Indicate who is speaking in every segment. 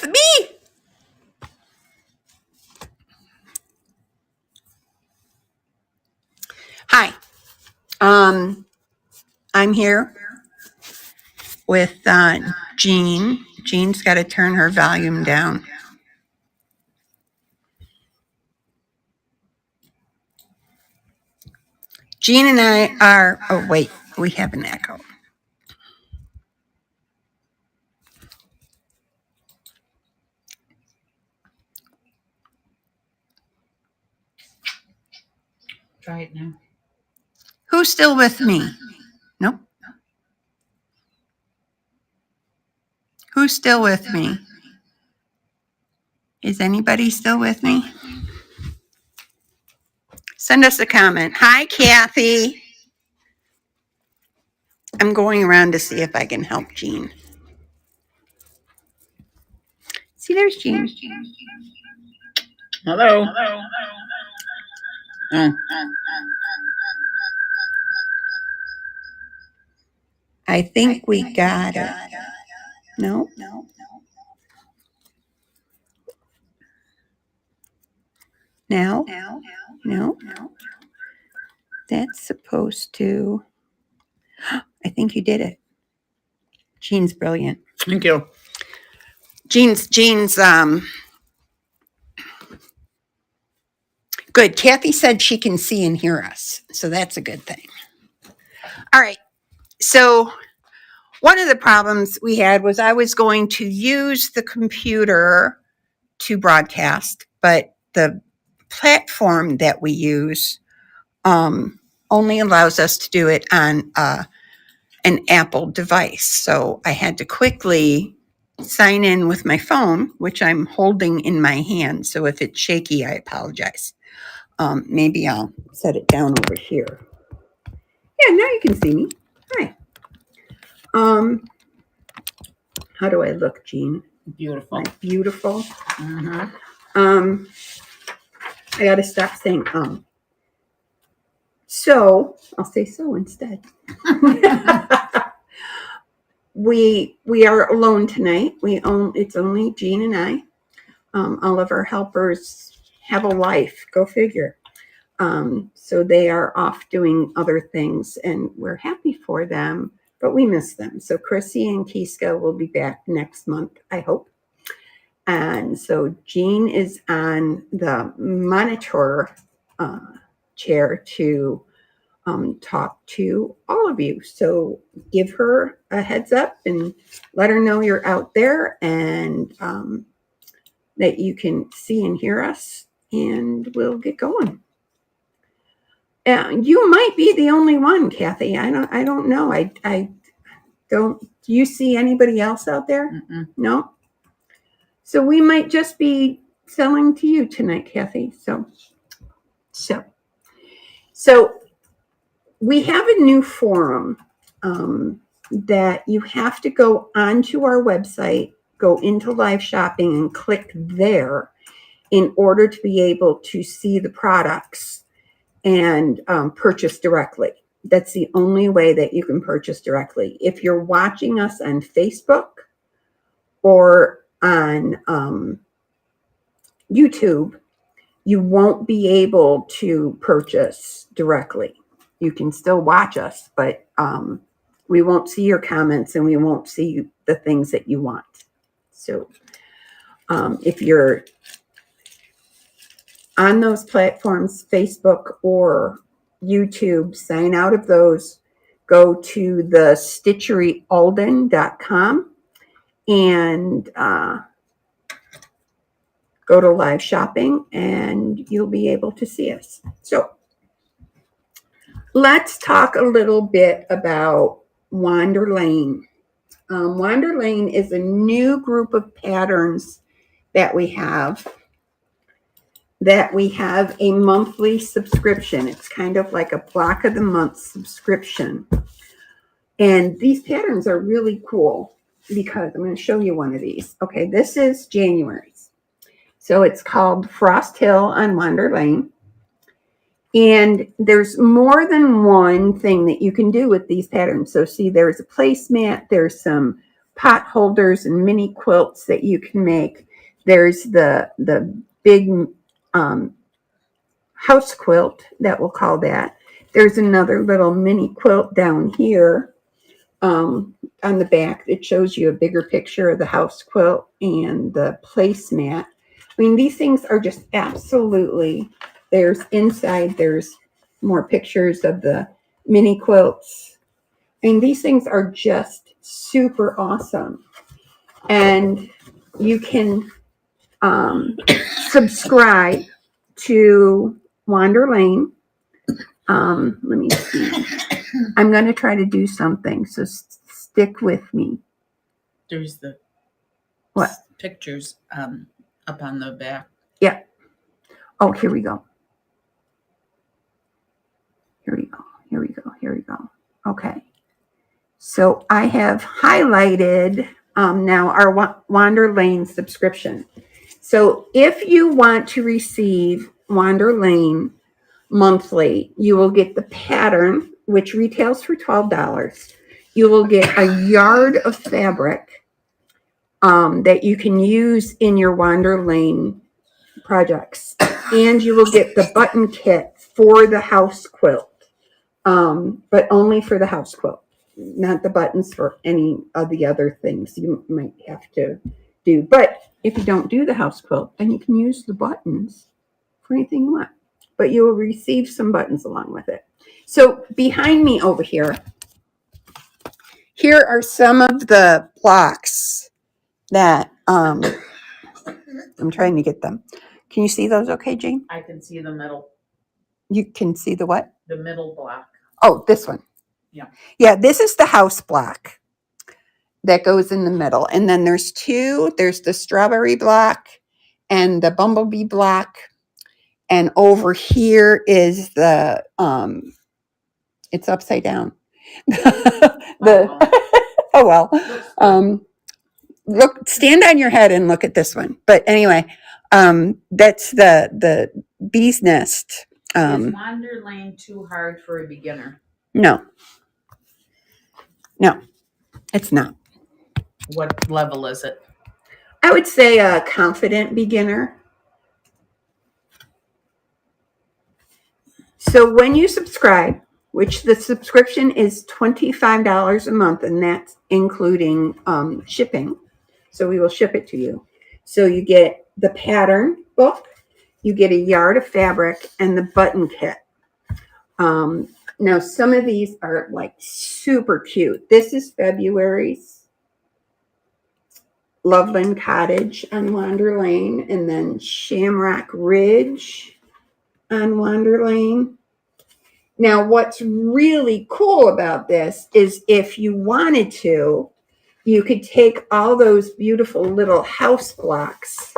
Speaker 1: It's me. Hi. I'm here with Jean. Jean's got to turn her volume down. Jean and I are, oh wait, we have an echo.
Speaker 2: Try it now.
Speaker 1: Who's still with me? Nope. Who's still with me? Is anybody still with me? Send us a comment. Hi, Kathy. I'm going around to see if I can help Jean. See, there's Jean.
Speaker 2: Hello.
Speaker 1: I think we got it. No? Now? No? That's supposed to... I think you did it. Jean's brilliant.
Speaker 2: Thank you.
Speaker 1: Jean's good. Kathy said she can see and hear us, so that's a good thing. All right. So one of the problems we had was I was going to use the computer to broadcast, but the platform that we use only allows us to do it on an Apple device. So I had to quickly sign in with my phone, which I'm holding in my hand. So if it's shaky, I apologize. Maybe I'll set it down over here. Yeah, now you can see me. Hi. How do I look, Jean?
Speaker 2: Beautiful.
Speaker 1: Beautiful.
Speaker 2: Mm-hmm.
Speaker 1: I got to stop saying So I'll say so instead. We are alone tonight. It's only Jean and I. All of our helpers have a life. Go figure. So they are off doing other things, and we're happy for them, but we miss them. So Chrissy and Kiska will be back next month, I hope. And so Jean is on the monitor chair to talk to all of you. So give her a heads up and let her know you're out there and that you can see and hear us, and we'll get going. You might be the only one, Kathy. I don't know. I don't. Do you see anybody else out there?
Speaker 2: Mm-mm.
Speaker 1: No. So we might just be selling to you tonight, Kathy. So we have a new forum that you have to go onto our website, go into live shopping, and click there in order to be able to see the products and purchase directly. That's the only way that you can purchase directly. If you're watching us on Facebook or on YouTube, you won't be able to purchase directly. You can still watch us, but we won't see your comments and we won't see the things that you want. So if you're on those platforms, Facebook or YouTube, sign out of those, go to the stitcheryalden.com and go to live shopping and you'll be able to see us. So let's talk a little bit about Wander Lane. Wander Lane is a new group of patterns that we have a monthly subscription. It's kind of like a block of the month subscription. And these patterns are really cool because I'm going to show you one of these. Okay, this is January's. So it's called Frost Hill on Wander Lane. And there's more than one thing that you can do with these patterns. So see, there's a placemat, there's some pot holders and mini quilts that you can make. There's the big house quilt that we'll call that. There's another little mini quilt down here on the back. It shows you a bigger picture of the house quilt and the placemat. I mean, these things are just absolutely, there's inside, there's more pictures of the mini quilts. I mean, these things are just super awesome. And you can subscribe to Wander Lane. Let me see. I'm going to try to do something, so stick with me.
Speaker 2: There's the
Speaker 1: What?
Speaker 2: Pictures up on the back.
Speaker 1: Yeah. Oh, here we go. Here we go. Here we go. Here we go. Okay. So I have highlighted now our Wander Lane subscription. So if you want to receive Wander Lane monthly, you will get the pattern, which retails for $12. You will get a yard of fabric that you can use in your Wander Lane projects. And you will get the button kit for the house quilt, but only for the house quilt, not the buttons for any of the other things you might have to do. But if you don't do the house quilt, then you can use the buttons for anything you want. But you will receive some buttons along with it. So behind me over here, here are some of the blocks that I'm trying to get them. Can you see those okay, Jane?
Speaker 2: I can see the middle.
Speaker 1: You can see the what?
Speaker 2: The middle block.
Speaker 1: Oh, this one.
Speaker 2: Yeah.
Speaker 1: Yeah, this is the house block that goes in the middle. And then there's two. There's the strawberry block and the bumblebee block. And over here is the, it's upside down. Oh, well. Look, stand on your head and look at this one. But anyway, that's the bee's nest.
Speaker 2: Is Wander Lane too hard for a beginner?
Speaker 1: No, it's not.
Speaker 2: What level is it?
Speaker 1: I would say a confident beginner. So when you subscribe, which the subscription is $25 a month, and that's including shipping. So we will ship it to you. So you get the pattern book, you get a yard of fabric, and the button kit. Now, some of these are like super cute. This is February's Loveland Cottage on Wander Lane, and then Shamrock Ridge on Wander Lane. Now, what's really cool about this is if you wanted to, you could take all those beautiful little house blocks,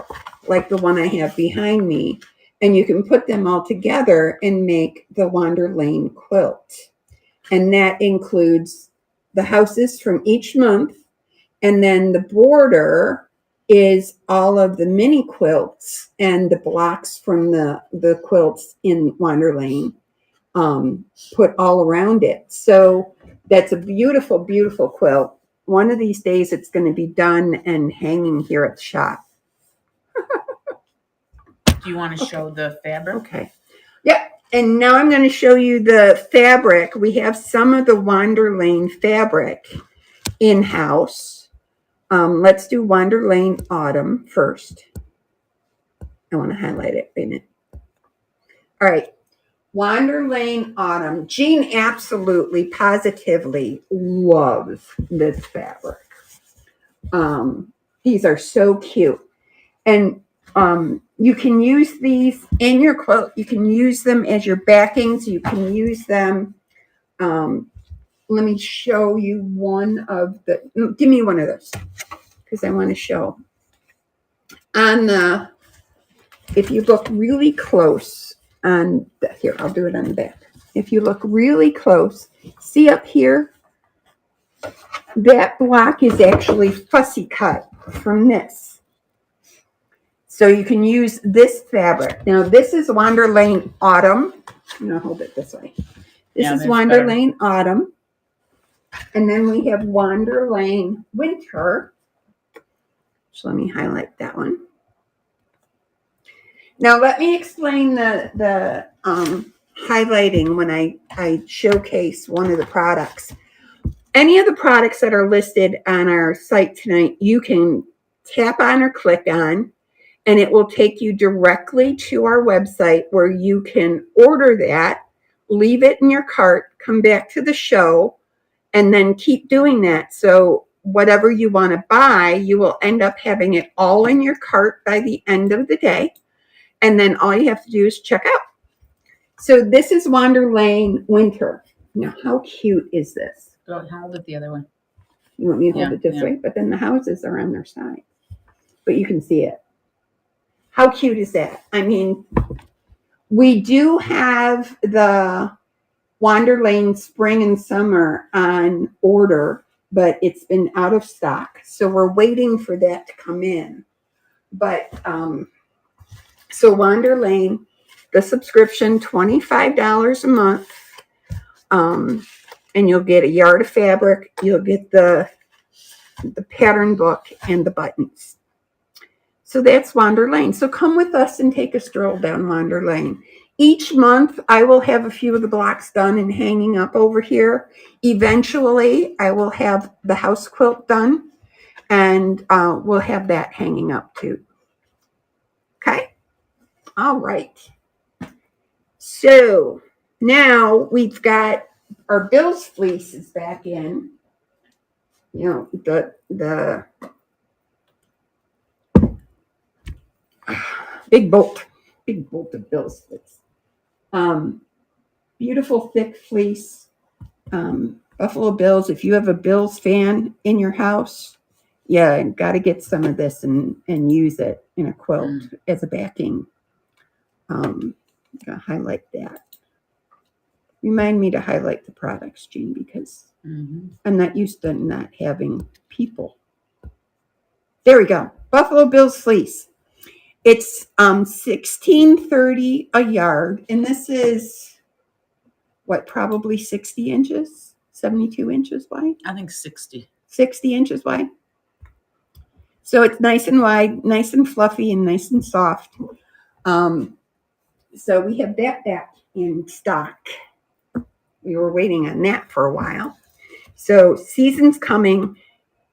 Speaker 1: like the one I have behind me, and you can put them all together and make the Wander Lane quilt. And that includes the houses from each month. And then the border is all of the mini quilts and the blocks from the quilts in Wander Lane put all around it. So that's a beautiful, beautiful quilt. One of these days it's going to be done and hanging here at the shop.
Speaker 2: Do you want to show the fabric?
Speaker 1: Okay. Yep. And now I'm going to show you the fabric. We have some of the Wander Lane fabric in-house. Let's do Wander Lane Autumn first. I want to highlight it. Wait a minute. All right. Wander Lane Autumn. Jean absolutely, positively loves this fabric. These are so cute. And you can use these in your quilt. You can use them as your backings. You can use them. Let me show you one of the, give me one of those because I want to show. On the, if you look really close on the, here, I'll do it on the back. If you look really close, see up here, that block is actually fussy cut from this. So you can use this fabric. Now this is Wander Lane Autumn. I'm going to hold it this way. This is Wander Lane Autumn. And then we have Wander Lane Winter. So let me highlight that one. Now let me explain the highlighting when I showcase one of the products. Any of the products that are listed on our site tonight, you can tap on or click on, and it will take you directly to our website where you can order that, leave it in your cart, come back to the show, and then keep doing that. So whatever you want to buy, you will end up having it all in your cart by the end of the day. And then all you have to do is check out. So this is Wander Lane Winter. Now, how cute is this?
Speaker 2: Don't hold it the other way.
Speaker 1: You want me to hold
Speaker 2: Yeah,
Speaker 1: it this
Speaker 2: yeah.
Speaker 1: way? But then the houses are on their side. But you can see it. How cute is that? I mean, we do have the Wander Lane Spring and Summer on order, but it's been out of stock. So we're waiting for that to come in. But so Wander Lane, the subscription, $25 a month. And you'll get a yard of fabric. You'll get the pattern book and the buttons. So that's Wander Lane. So come with us and take a stroll down Wander Lane. Each month, I will have a few of the blocks done and hanging up over here. Eventually, I will have the house quilt done, and we'll have that hanging up too. Okay? All right. So now we've got our Bill's fleece is back in. You know, the big bolt of Bill's fleece. Beautiful thick fleece. Buffalo Bills. If you have a Bills fan in your house, yeah, got to get some of this and use it in a quilt as a backing. Gotta highlight that. Remind me to highlight the products, Jean, because I'm not used to not having people. There we go. Buffalo Bills fleece. It's $16.30 a yard, and this is what, probably 60 inches, 72 inches wide.
Speaker 2: I think 60.
Speaker 1: 60 inches wide. So it's nice and wide, nice and fluffy, and nice and soft. So we have that back in stock. We were waiting on that for a while. So season's coming.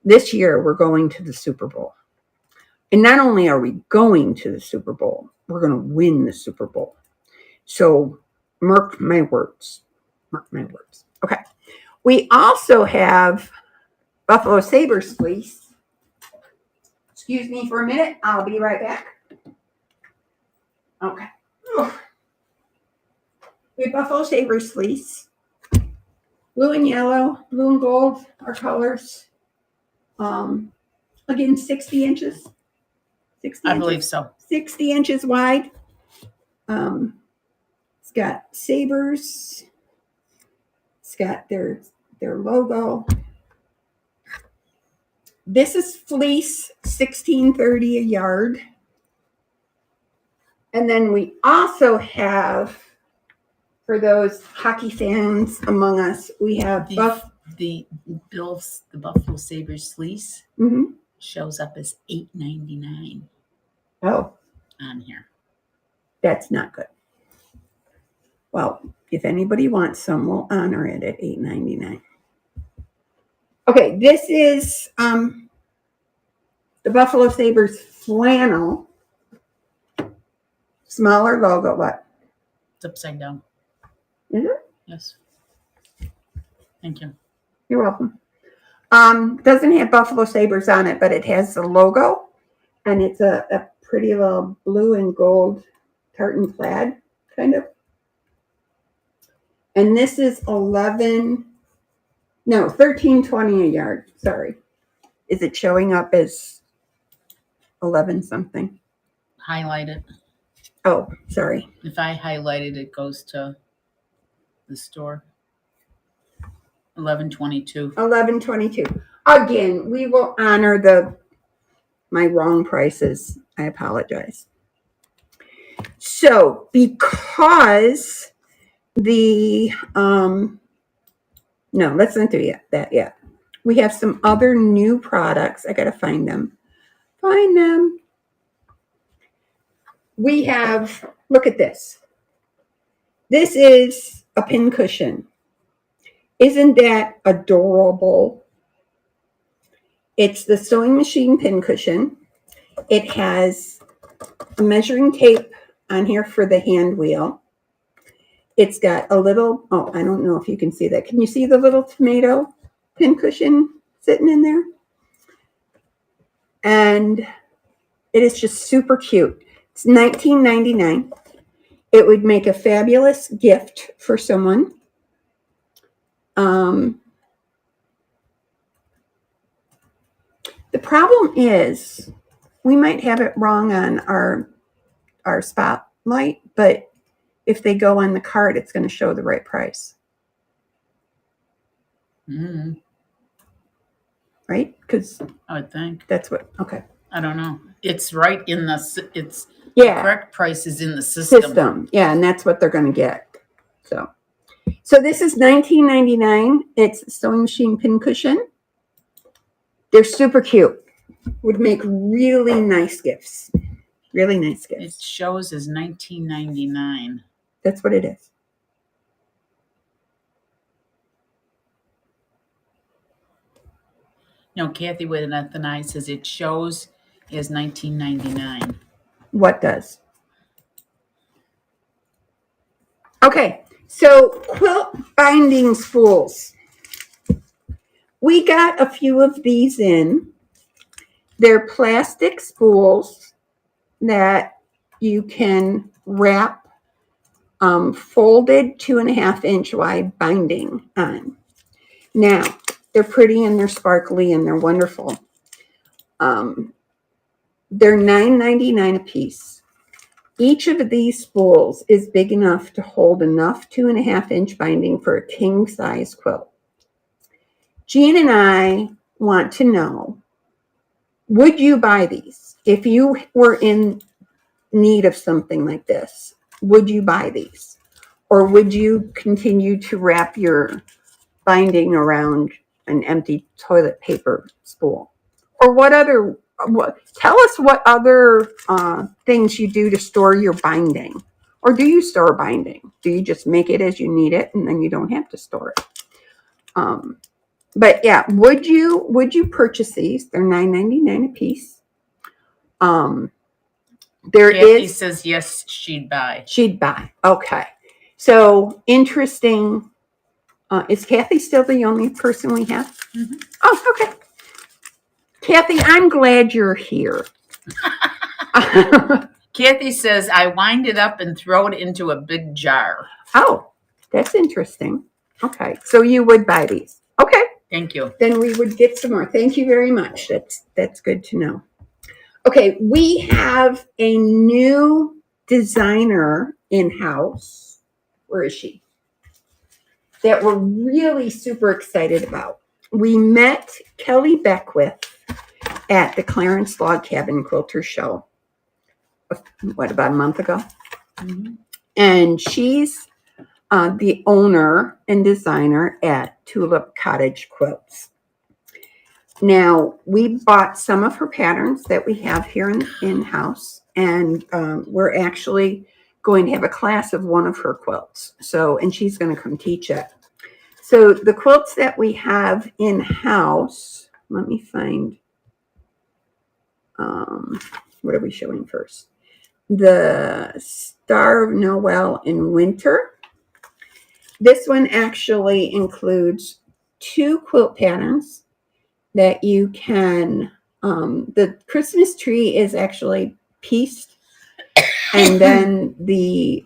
Speaker 1: This year, we're going to the Super Bowl. And not only are we going to the Super Bowl, we're going to win the Super Bowl. So mark my words. Mark my words. Okay. We also have Buffalo Sabres fleece. Excuse me for a minute. I'll be right back. Okay. We have Buffalo Sabres fleece. Blue and yellow, blue and gold are colors. Again, 60 inches. 60
Speaker 2: I
Speaker 1: inches.
Speaker 2: believe so.
Speaker 1: 60 inches wide. It's got Sabres. It's got their logo. This is fleece, $16.30 a yard. And then we also have, for those hockey fans among us, we have
Speaker 2: the Buffalo Sabres fleece shows up as $8.99.
Speaker 1: Oh,
Speaker 2: on here.
Speaker 1: That's not good. Well, if anybody wants some, we'll honor it at $8.99. Okay, this is the Buffalo Sabres flannel. Smaller logo. What?
Speaker 2: It's upside down.
Speaker 1: Is it?
Speaker 2: Yes. Thank you.
Speaker 1: You're welcome. Doesn't have Buffalo Sabres on it, but it has the logo, and it's a pretty little blue and gold tartan plaid, kind of. And this is $13.20 a yard. Sorry. Is it showing up as 11 something?
Speaker 2: Highlight it.
Speaker 1: Oh, sorry.
Speaker 2: If I highlight it, it goes to the store. 11.22.
Speaker 1: 11.22. Again, we will honor my wrong prices. I apologize. So, because the No, let's not do that yet. We have some other new products. I gotta find them. Find them. We have, look at this. This is a pin cushion. Isn't that adorable? It's the sewing machine pin cushion. It has a measuring tape on here for the hand wheel. It's got a little, oh, I don't know if you can see that. Can you see the little tomato pin cushion sitting in there? And it is just super cute. It's $19.99. It would make a fabulous gift for someone. The problem is we might have it wrong on our spotlight, but if they go on the card, it's going to show the right price. Right? Because
Speaker 2: I would think.
Speaker 1: that's what, okay.
Speaker 2: I don't know. It's right in the, it's,
Speaker 1: Yeah.
Speaker 2: the correct price is in the system.
Speaker 1: Yeah, and that's what they're going to get. So this is $19.99. It's a sewing machine pin cushion. They're super cute. Would make really nice gifts. Really nice
Speaker 2: It
Speaker 1: gifts.
Speaker 2: shows as $19.99.
Speaker 1: That's what it is.
Speaker 2: No, Kathy with an eye says it shows as $19.99.
Speaker 1: What does? Okay, so quilt binding spools. We got a few of these in. They're plastic spools that you can wrap folded 2.5-inch wide binding on. Now, they're pretty and they're sparkly and they're wonderful. They're $9.99 a piece. Each of these spools is big enough to hold enough 2.5-inch binding for a king size quilt. Jean and I want to know, would you buy these? If you were in need of something like this, would you buy these? Or would you continue to wrap your binding around an empty toilet paper spool? Or tell us what other things you do to store your binding. Or do you store binding? Do you just make it as you need it and then you don't have to store it? But yeah, would you purchase these? They're $9.99 a piece.
Speaker 2: Kathy says yes, she'd buy.
Speaker 1: She'd buy. Okay. So interesting. Is Kathy still the only person we have?
Speaker 2: Mm-hmm.
Speaker 1: Oh, okay. Kathy, I'm glad you're here.
Speaker 2: Kathy says I wind it up and throw it into a big jar.
Speaker 1: Oh, that's interesting. Okay. So you would buy these. Okay.
Speaker 2: Thank you.
Speaker 1: Then we would get some more. Thank you very much. That's good to know. Okay, we have a new designer in-house. Where is she? That we're really super excited about. We met Kelly Beckwith at the Clarence Log Cabin Quilter Show, about a month ago?
Speaker 2: Mm-hmm.
Speaker 1: And she's the owner and designer at Tulip Cottage Quilts. Now, we bought some of her patterns that we have here in-house, and we're actually going to have a class of one of her quilts. And she's going to come teach it. So the quilts that we have in-house, let me find, what are we showing first? The Star of Noel in Winter. This one actually includes 2 quilt patterns that you can, the Christmas tree is actually pieced, and then the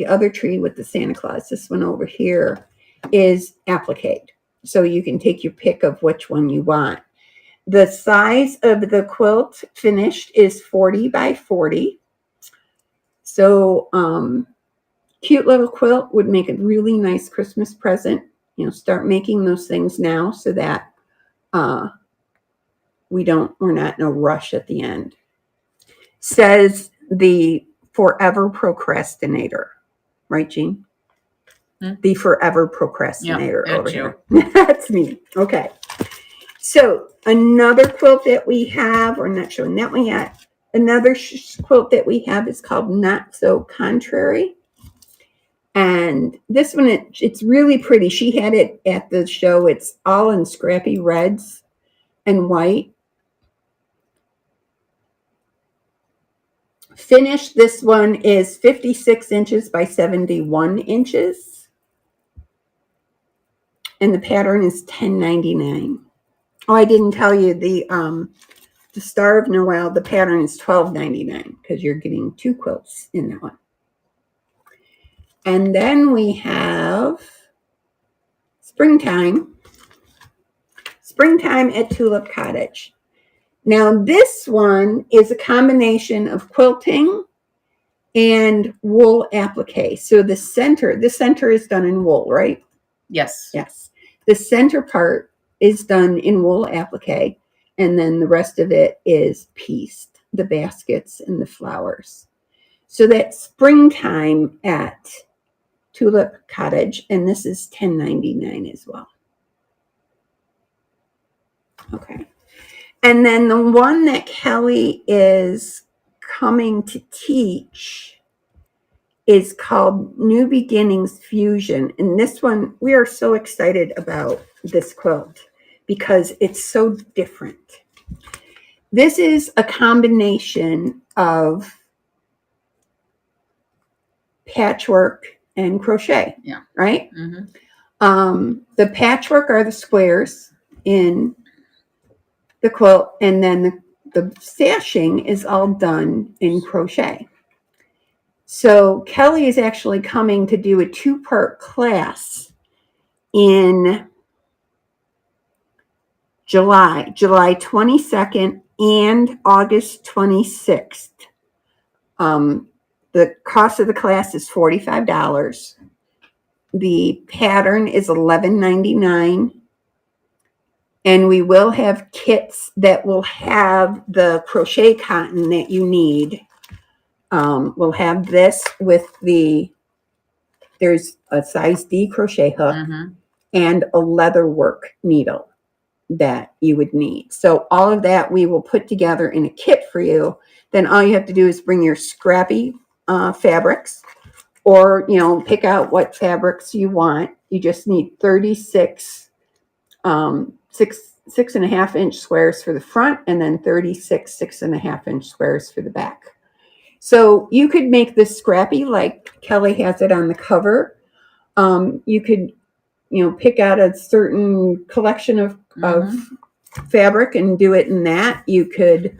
Speaker 1: other tree with the Santa Claus, this one over here, is appliqued. So you can take your pick of which one you want. The size of the quilt finished is 40 by 40. So cute little quilt would make a really nice Christmas present. Start making those things now so that we're not in a rush at the end. Says the forever procrastinator. Right, Jean? The forever procrastinator
Speaker 2: Yeah,
Speaker 1: over
Speaker 2: that's
Speaker 1: here. That's me. Okay. So another quilt that we have, we're not showing that one yet. Another quilt that we have is called Not So Contrary. And this one, it's really pretty. She had it at the show. It's all in scrappy reds and white. Finish, this one is 56 inches by 71 inches. And the pattern is $10.99. Oh, I didn't tell you the Star of Noel, the pattern is $12.99 because you're getting 2 quilts in that one. And then we have Springtime. Springtime at Tulip Cottage. Now this one is a combination of quilting and wool applique. So the center is done in wool, right?
Speaker 2: Yes.
Speaker 1: Yes. The center part is done in wool applique, and then the rest of it is pieced, the baskets and the flowers. So that's Springtime at Tulip Cottage, and this is $10.99 as well. Okay. And then the one that Kelly is coming to teach is called New Beginnings Fusion. And this one, we are so excited about this quilt because it's so different. This is a combination of patchwork and crochet.
Speaker 2: Yeah.
Speaker 1: Right?
Speaker 2: Mm-hmm.
Speaker 1: The patchwork are the squares in the quilt, and then the sashing is all done in crochet. So Kelly is actually coming to do a 2-part class in July 22nd and August 26th. The cost of the class is $45. The pattern is $11.99. And we will have kits that will have the crochet cotton that you need. We'll have this with there's a size D crochet hook and a leather work needle that you would need. So all of that we will put together in a kit for you. Then all you have to do is bring your scrappy fabrics, or pick out what fabrics you want. You just need 36 6.5-inch squares for the front, and then 36 6.5-inch squares for the back. So you could make this scrappy like Kelly has it on the cover. You could pick out a certain collection of fabric and do it in that. You could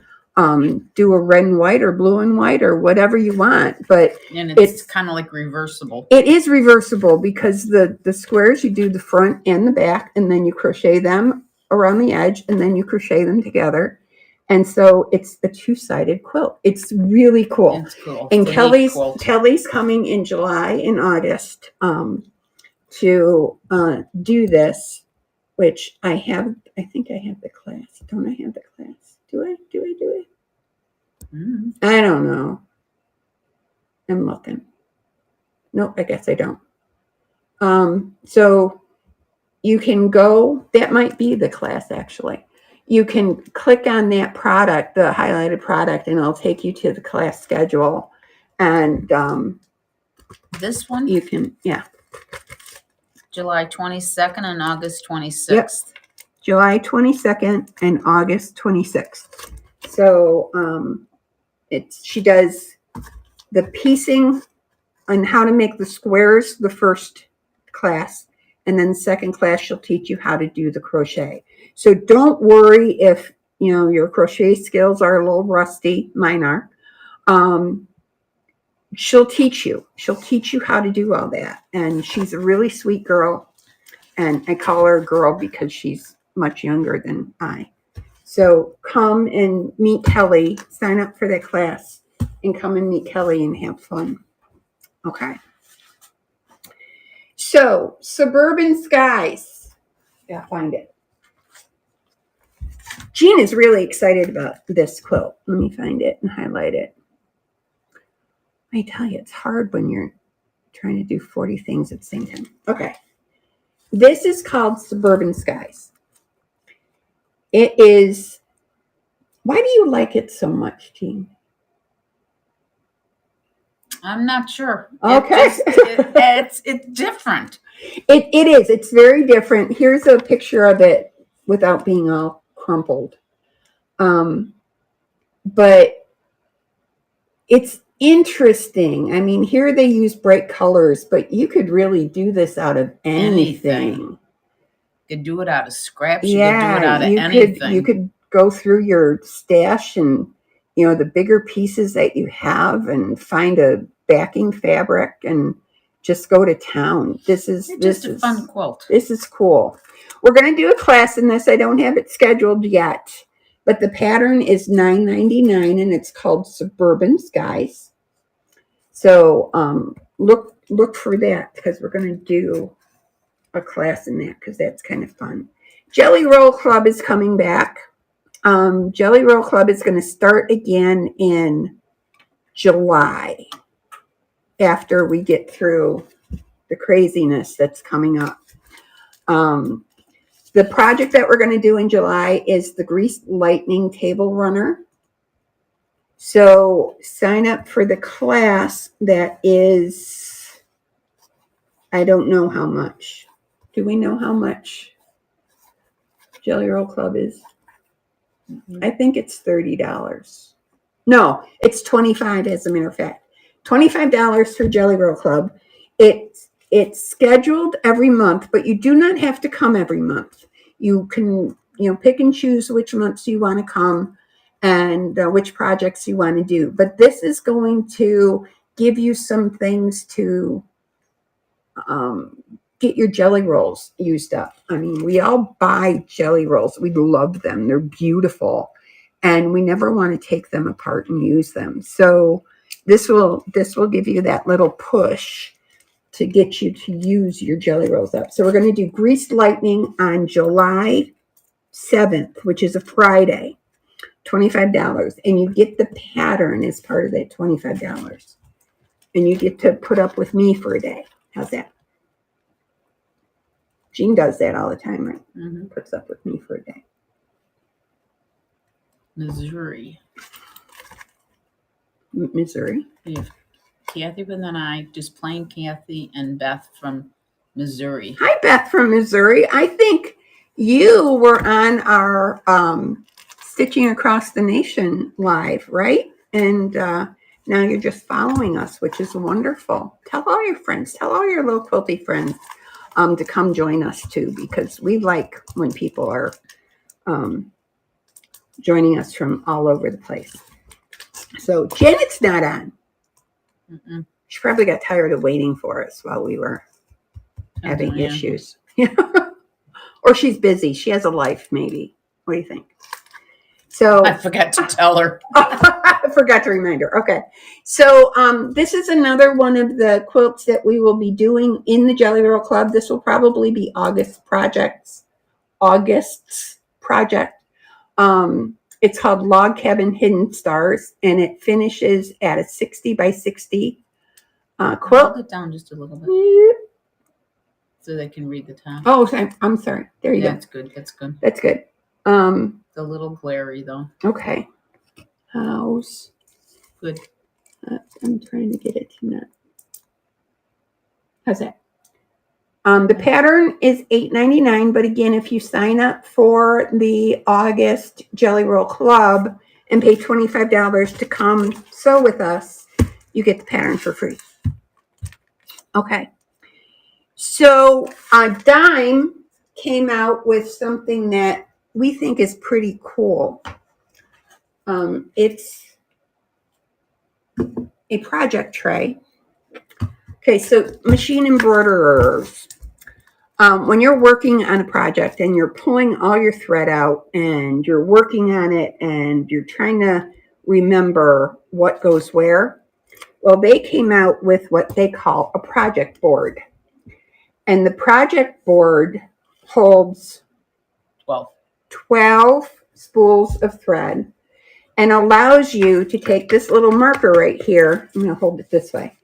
Speaker 1: do a red and white or blue and white or whatever you want, but
Speaker 2: it's kind of like reversible.
Speaker 1: It is reversible because the squares, you do the front and the back, and then you crochet them around the edge, and then you crochet them together. And so it's a 2-sided quilt. It's really cool.
Speaker 2: It's cool.
Speaker 1: And Kelly's coming in July and August to do this, which I think I have the class. Don't I have the class? Do I? I don't know. I'm looking. Nope, I guess I don't. So you can go, that might be the class actually. You can click on that product, the highlighted product, and it'll take you to the class schedule. And
Speaker 2: this one?
Speaker 1: You can, yeah.
Speaker 2: July 22nd and August 26th.
Speaker 1: Yep. July 22nd and August 26th. So she does the piecing on how to make the squares the first class, and then the second class she'll teach you how to do the crochet. So don't worry if your crochet skills are a little rusty. Mine are. She'll teach you how to do all that, and she's a really sweet girl, and I call her a girl because she's much younger than I. So come and meet Kelly, sign up for that class, and come and meet Kelly and have fun. Okay. So, Suburban Skies. Yeah, find it. Jean is really excited about this quilt. Let me find it and highlight it. I tell you, it's hard when you're trying to do 40 things at the same time. Okay. This is called Suburban Skies. It is, why do you like it so much, Jean?
Speaker 2: I'm not sure.
Speaker 1: Okay.
Speaker 2: It's different.
Speaker 1: It is. It's very different. Here's a picture of it without being all crumpled. But it's interesting. I mean, here they use bright colors, but you could really do this out of anything.
Speaker 2: You could do it out of scraps.
Speaker 1: Yeah,
Speaker 2: you could do it out of anything.
Speaker 1: You could go through your stash and, you know, the bigger pieces that you have and find a backing fabric and just go to town. This is
Speaker 2: a fun quilt.
Speaker 1: This is cool. We're going to do a class in this. I don't have it scheduled yet, but the pattern is $9.99 and it's called Suburban Skies. So look for that because we're going to do a class in that because that's kind of fun. Jelly Roll Club is coming back. Jelly Roll Club is going to start again in July after we get through the craziness that's coming up. The project that we're going to do in July is the Greased Lightning Table Runner. So sign up for the class that is, I don't know how much. Do we know how much Jelly Roll Club is? I think it's $30. No, it's $25 as a matter of fact. $25 for Jelly Roll Club. It's scheduled every month, but you do not have to come every month. You can, you know, pick and choose which months you want to come and which projects you want to do. But this is going to give you some things to get your jelly rolls used up. I mean, we all buy jelly rolls. We love them. They're beautiful. And we never want to take them apart and use them. So this will give you that little push to get you to use your jelly rolls up. So we're going to do Greased Lightning on July 7th, which is a Friday, $25. And you get the pattern as part of that $25. And you get to put up with me for a day. How's that? Jean does that all the time, right?
Speaker 2: Mm-hmm.
Speaker 1: Puts up with me for a day.
Speaker 2: Missouri.
Speaker 1: Missouri.
Speaker 2: We have Kathy and then I, just plain Kathy and Beth from Missouri.
Speaker 1: Hi, Beth from Missouri. I think you were on our Stitching Across the Nation live, right? And now you're just following us, which is wonderful. Tell all your friends, tell all your little quilty friends to come join us too, because we like when people are joining us from all over the place. So Janet's not on.
Speaker 2: Mm-mm.
Speaker 1: She probably got tired of waiting for us while we were having issues. Or she's busy. She has a life, maybe. What do you think? So
Speaker 2: I forgot to tell her.
Speaker 1: I forgot to remind her. Okay. So this is another one of the quilts that we will be doing in the Jelly Roll Club. This will probably be August's project. It's called Log Cabin Hidden Stars, and it finishes at a 60 by 60 quilt.
Speaker 2: Hold it down just a little bit so they can read the top.
Speaker 1: Oh, I'm sorry. There you go.
Speaker 2: That's good. That's good.
Speaker 1: That's good.
Speaker 2: It's a little glary though.
Speaker 1: Okay. How's
Speaker 2: good?
Speaker 1: I'm trying to get it to not. How's that? The pattern is $8.99, but again, if you sign up for the August Jelly Roll Club and pay $25 to come sew with us, you get the pattern for free. Okay. So Dime came out with something that we think is pretty cool. It's a project tray. Okay, so machine embroiderers. When you're working on a project and you're pulling all your thread out and you're working on it and you're trying to remember what goes where, well, they came out with what they call a project board. And the project board holds 12 spools of thread and allows you to take this little marker right here. I'm going to hold it this way.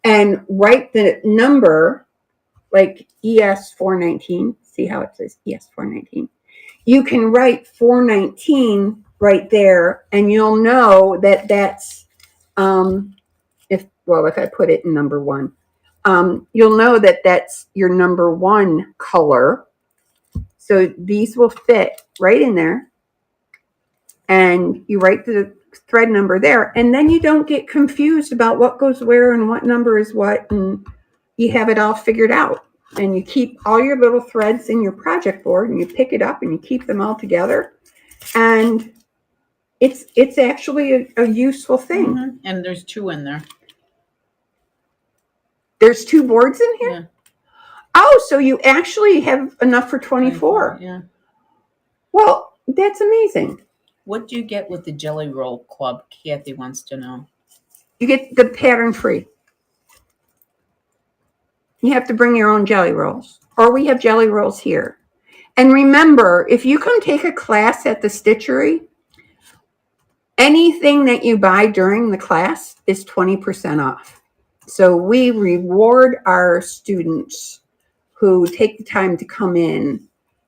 Speaker 1: and write the number like ES 419. See how it says ES 419? You can write 419 right there, and you'll know that that's if I put it in number one, you'll know that that's your number one color. So these will fit right in there, and you write the thread number there, and then you don't get confused about what goes where and what number is what, and you have it all figured out. And you keep all your little threads in your project board, and you pick it up and you keep them all together, and it's actually a useful thing.
Speaker 2: Mm-hmm. And there's 2 in there.
Speaker 1: There's 2 boards in here?
Speaker 2: Yeah.
Speaker 1: Oh, so you actually have enough for 24.
Speaker 2: Yeah.
Speaker 1: Well, that's amazing.
Speaker 2: What do you get with the Jelly Roll Club? Kathy wants to know.
Speaker 1: You get the pattern free. You have to bring your own jelly rolls, or we have jelly rolls here. And remember, if you come take a class at the Stitchery, anything that you buy during the class is 20% off. So we reward our students who take the time to come in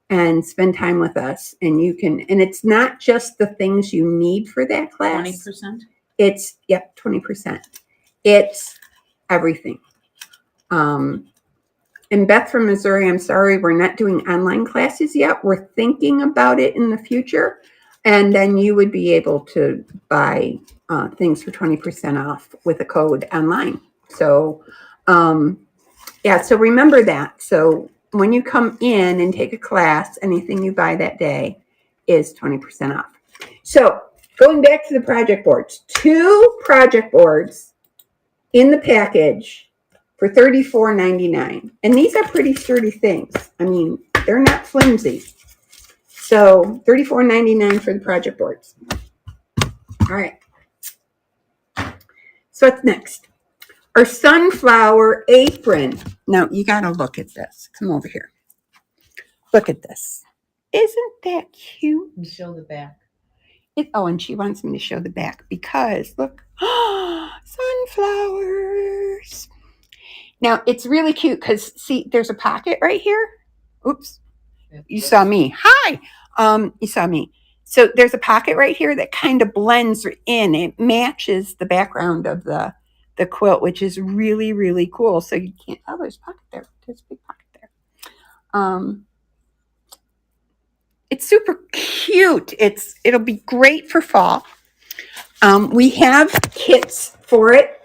Speaker 1: and spend time with us. And and it's not just the things you need for that class.
Speaker 2: 20%?
Speaker 1: It's, 20%. It's everything. And Beth from Missouri, I'm sorry, we're not doing online classes yet. We're thinking about it in the future. And then you would be able to buy things for 20% off with a code online. So, so remember that. So when you come in and take a class, anything you buy that day is 20% off. So going back to the project boards, 2 project boards in the package for $34.99. And these are pretty sturdy things. I mean, they're not flimsy. So $34.99 for the project boards. All right. So what's next? Our sunflower apron. Now you got to look at this. Come over here. Look at this. Isn't that cute?
Speaker 2: And show the back.
Speaker 1: And she wants me to show the back because look, sunflowers. Now it's really cute because see, there's a pocket right here. Oops, you saw me. Hi, you saw me. So there's a pocket right here that kind of blends in. It matches the background of the quilt, which is really, really cool. So you can't. Oh, there's a pocket there. There's a big pocket there. It's super cute. It'll be great for fall. We have kits for it.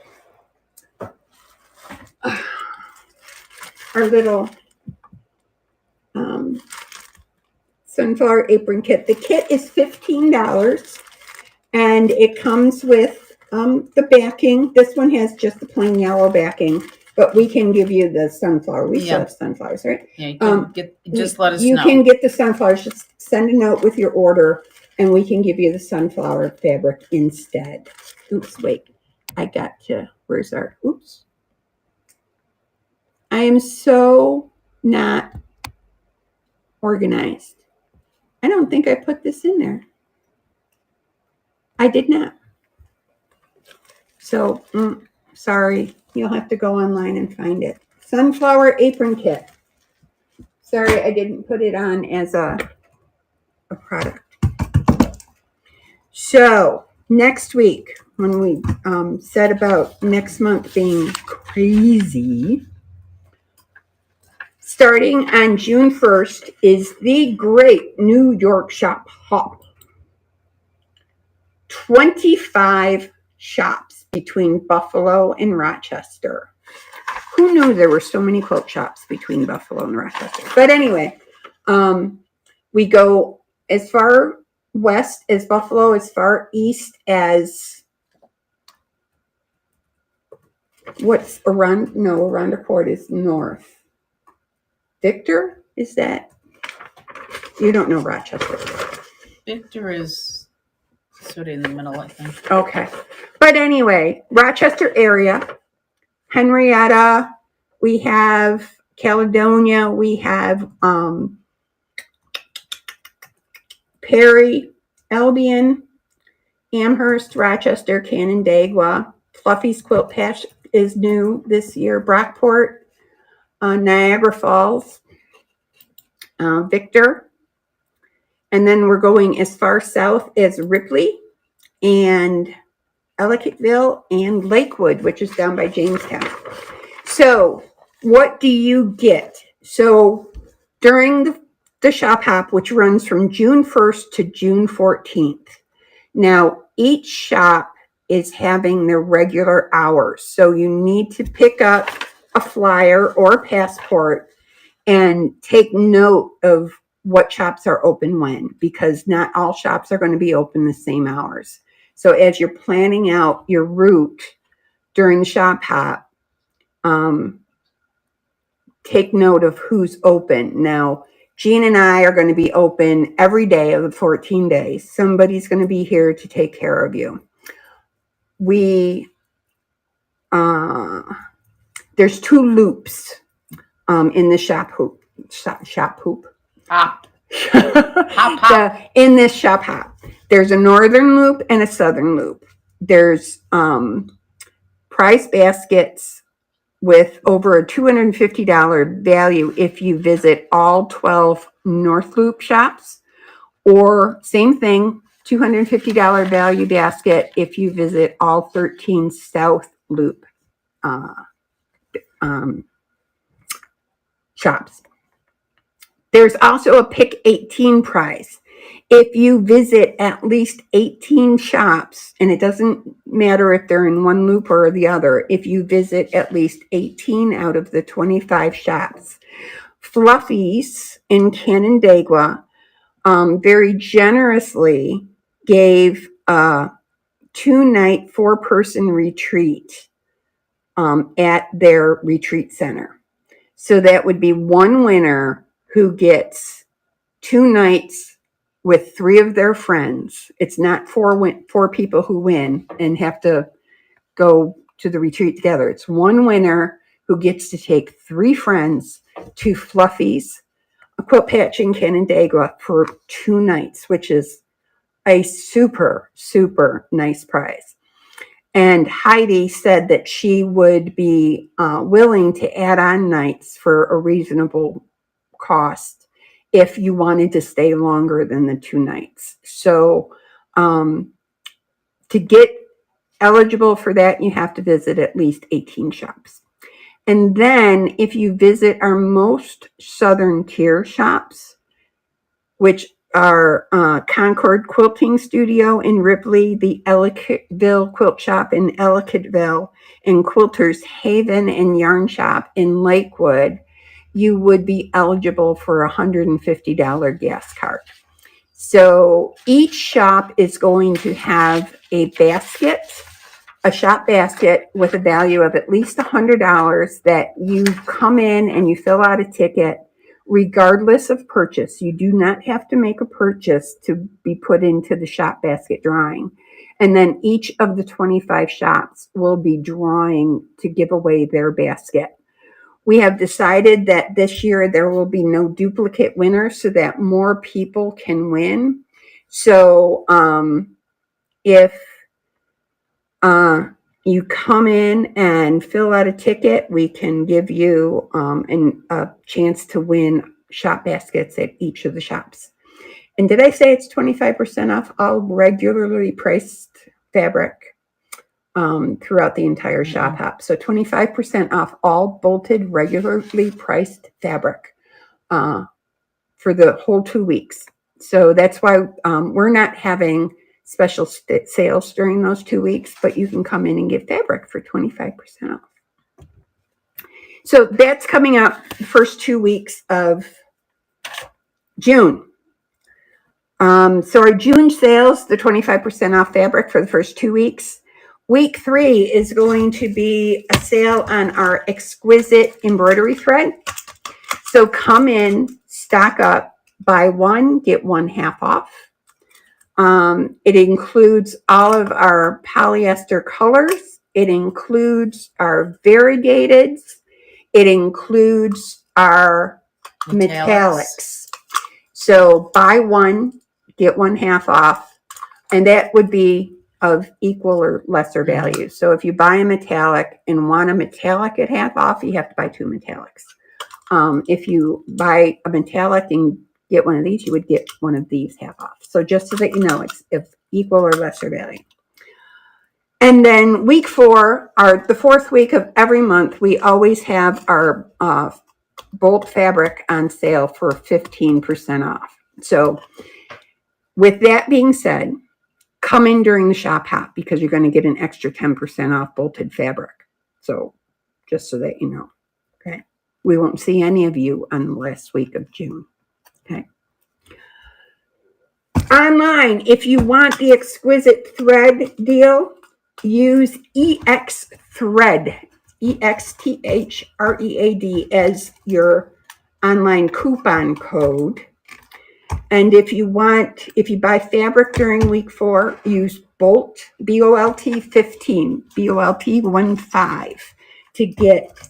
Speaker 1: Our little sunflower apron kit. The kit is $15, and it comes with the backing. This one has just the plain yellow backing, but we can give you the sunflower. We still have sunflowers, right?
Speaker 2: Yeah, you can just let us know.
Speaker 1: You can get the sunflowers. Just send a note with your order, and we can give you the sunflower fabric instead. Oops, wait. I got to, where's our, oops. I am so not organized. I don't think I put this in there. I did not. So, sorry. You'll have to go online and find it. Sunflower apron kit. Sorry, I didn't put it on as a product. So, next week, when we said about next month being crazy, starting on June 1st is the Great New York Shop Haul. 25 shops between Buffalo and Rochester. Who knew there were so many quilt shops between Buffalo and Rochester? But anyway, we go as far west as Buffalo, as far east as what's around, no, Arundel Court is north. Victor, is that? You don't know Rochester.
Speaker 2: Victor is sort of in the middle, I think.
Speaker 1: Okay. But anyway, Rochester area, Henrietta, we have Caledonia, we have Perry, Albion, Amherst, Rochester, Canandaigua, Fluffy's Quilt is new this year. Brockport, Niagara Falls, Victor. And then we're going as far south as Ripley and Ellicottville and Lakewood, which is down by Jamestown. So what do you get? So during the shop hop, which runs from June 1st to June 14th. Now, each shop is having their regular hours. So you need to pick up a flyer or a passport and take note of what shops are open when, because not all shops are going to be open the same hours. So as you're planning out your route during the shop hop, take note of who's open. Now, Jean and I are going to be open every day of the 14 days. Somebody's going to be here to take care of you. There's 2 loops in the shop hoop.
Speaker 2: Hop. Hop.
Speaker 1: In this shop hop. There's a northern loop and a southern loop. There's prize baskets with over a $250 value if you visit all 12 North Loop shops, or same thing, $250 value basket if you visit all 13 South Loop shops. There's also a Pick 18 prize. If you visit at least 18 shops, and it doesn't matter if they're in one loop or the other, if you visit at least 18 out of the 25 shops. Fluffy's in Canandaigua very generously gave a 2-night 4-person retreat at their retreat center. So that would be one winner who gets 2 nights with 3 of their friends. It's not 4 people who win and have to go to the retreat together. It's one winner who gets to take 3 friends to Fluffy's, a quilt patch in Canandaigua, for 2 nights, which is a super, super nice prize. And Heidi said that she would be willing to add on nights for a reasonable cost if you wanted to stay longer than the 2 nights. So to get eligible for that, you have to visit at least 18 shops. And then if you visit our most southern tier shops, which are Concord Quilting Studio in Ripley, the Ellicottville Quilt Shop in Ellicottville, and Quilters Haven and Yarn Shop in Lakewood, you would be eligible for a $150 gas card. So each shop is going to have a basket, a shop basket with a value of at least $100 that you come in and you fill out a ticket regardless of purchase. You do not have to make a purchase to be put into the shop basket drawing. And then each of the 25 shops will be drawing to give away their basket. We have decided that this year there will be no duplicate winners so that more people can win. So if you come in and fill out a ticket, we can give you a chance to win shop baskets at each of the shops. And did I say it's 25% off all regularly priced fabric throughout the entire shop hop? So 25% off all bolted regularly priced fabric for the whole 2 weeks. So that's why we're not having special sales during those 2 weeks, but you can come in and get fabric for 25% off. So that's coming up the first 2 weeks of June. So our June sales, the 25% off fabric for the first 2 weeks. Week 3 is going to be a sale on our exquisite embroidery thread. So come in, stock up, buy 1, get 1 half off. It includes all of our polyester colors. It includes our variegateds. It includes our metallics. So buy 1, get 1 half off. And that would be of equal or lesser value. So if you buy a metallic and want a metallic at half off, you have to buy 2 metallics. If you buy a metallic and get one of these, you would get one of these half off. So just so that you know, it's equal or lesser value. And then week 4, the 4th week of every month, we always have our Bolt fabric on sale for 15% off. So with that being said, come in during the shop hop because you're going to get an extra 10% off bolted fabric. So just so that you know, okay? We won't see any of you on the last week of June, okay? Online, if you want the exquisite thread deal, use EX Thread, EXTHREAD as your online coupon code. And if you buy fabric during week 4, use Bolt, BOLT 15, BOLT 15 to get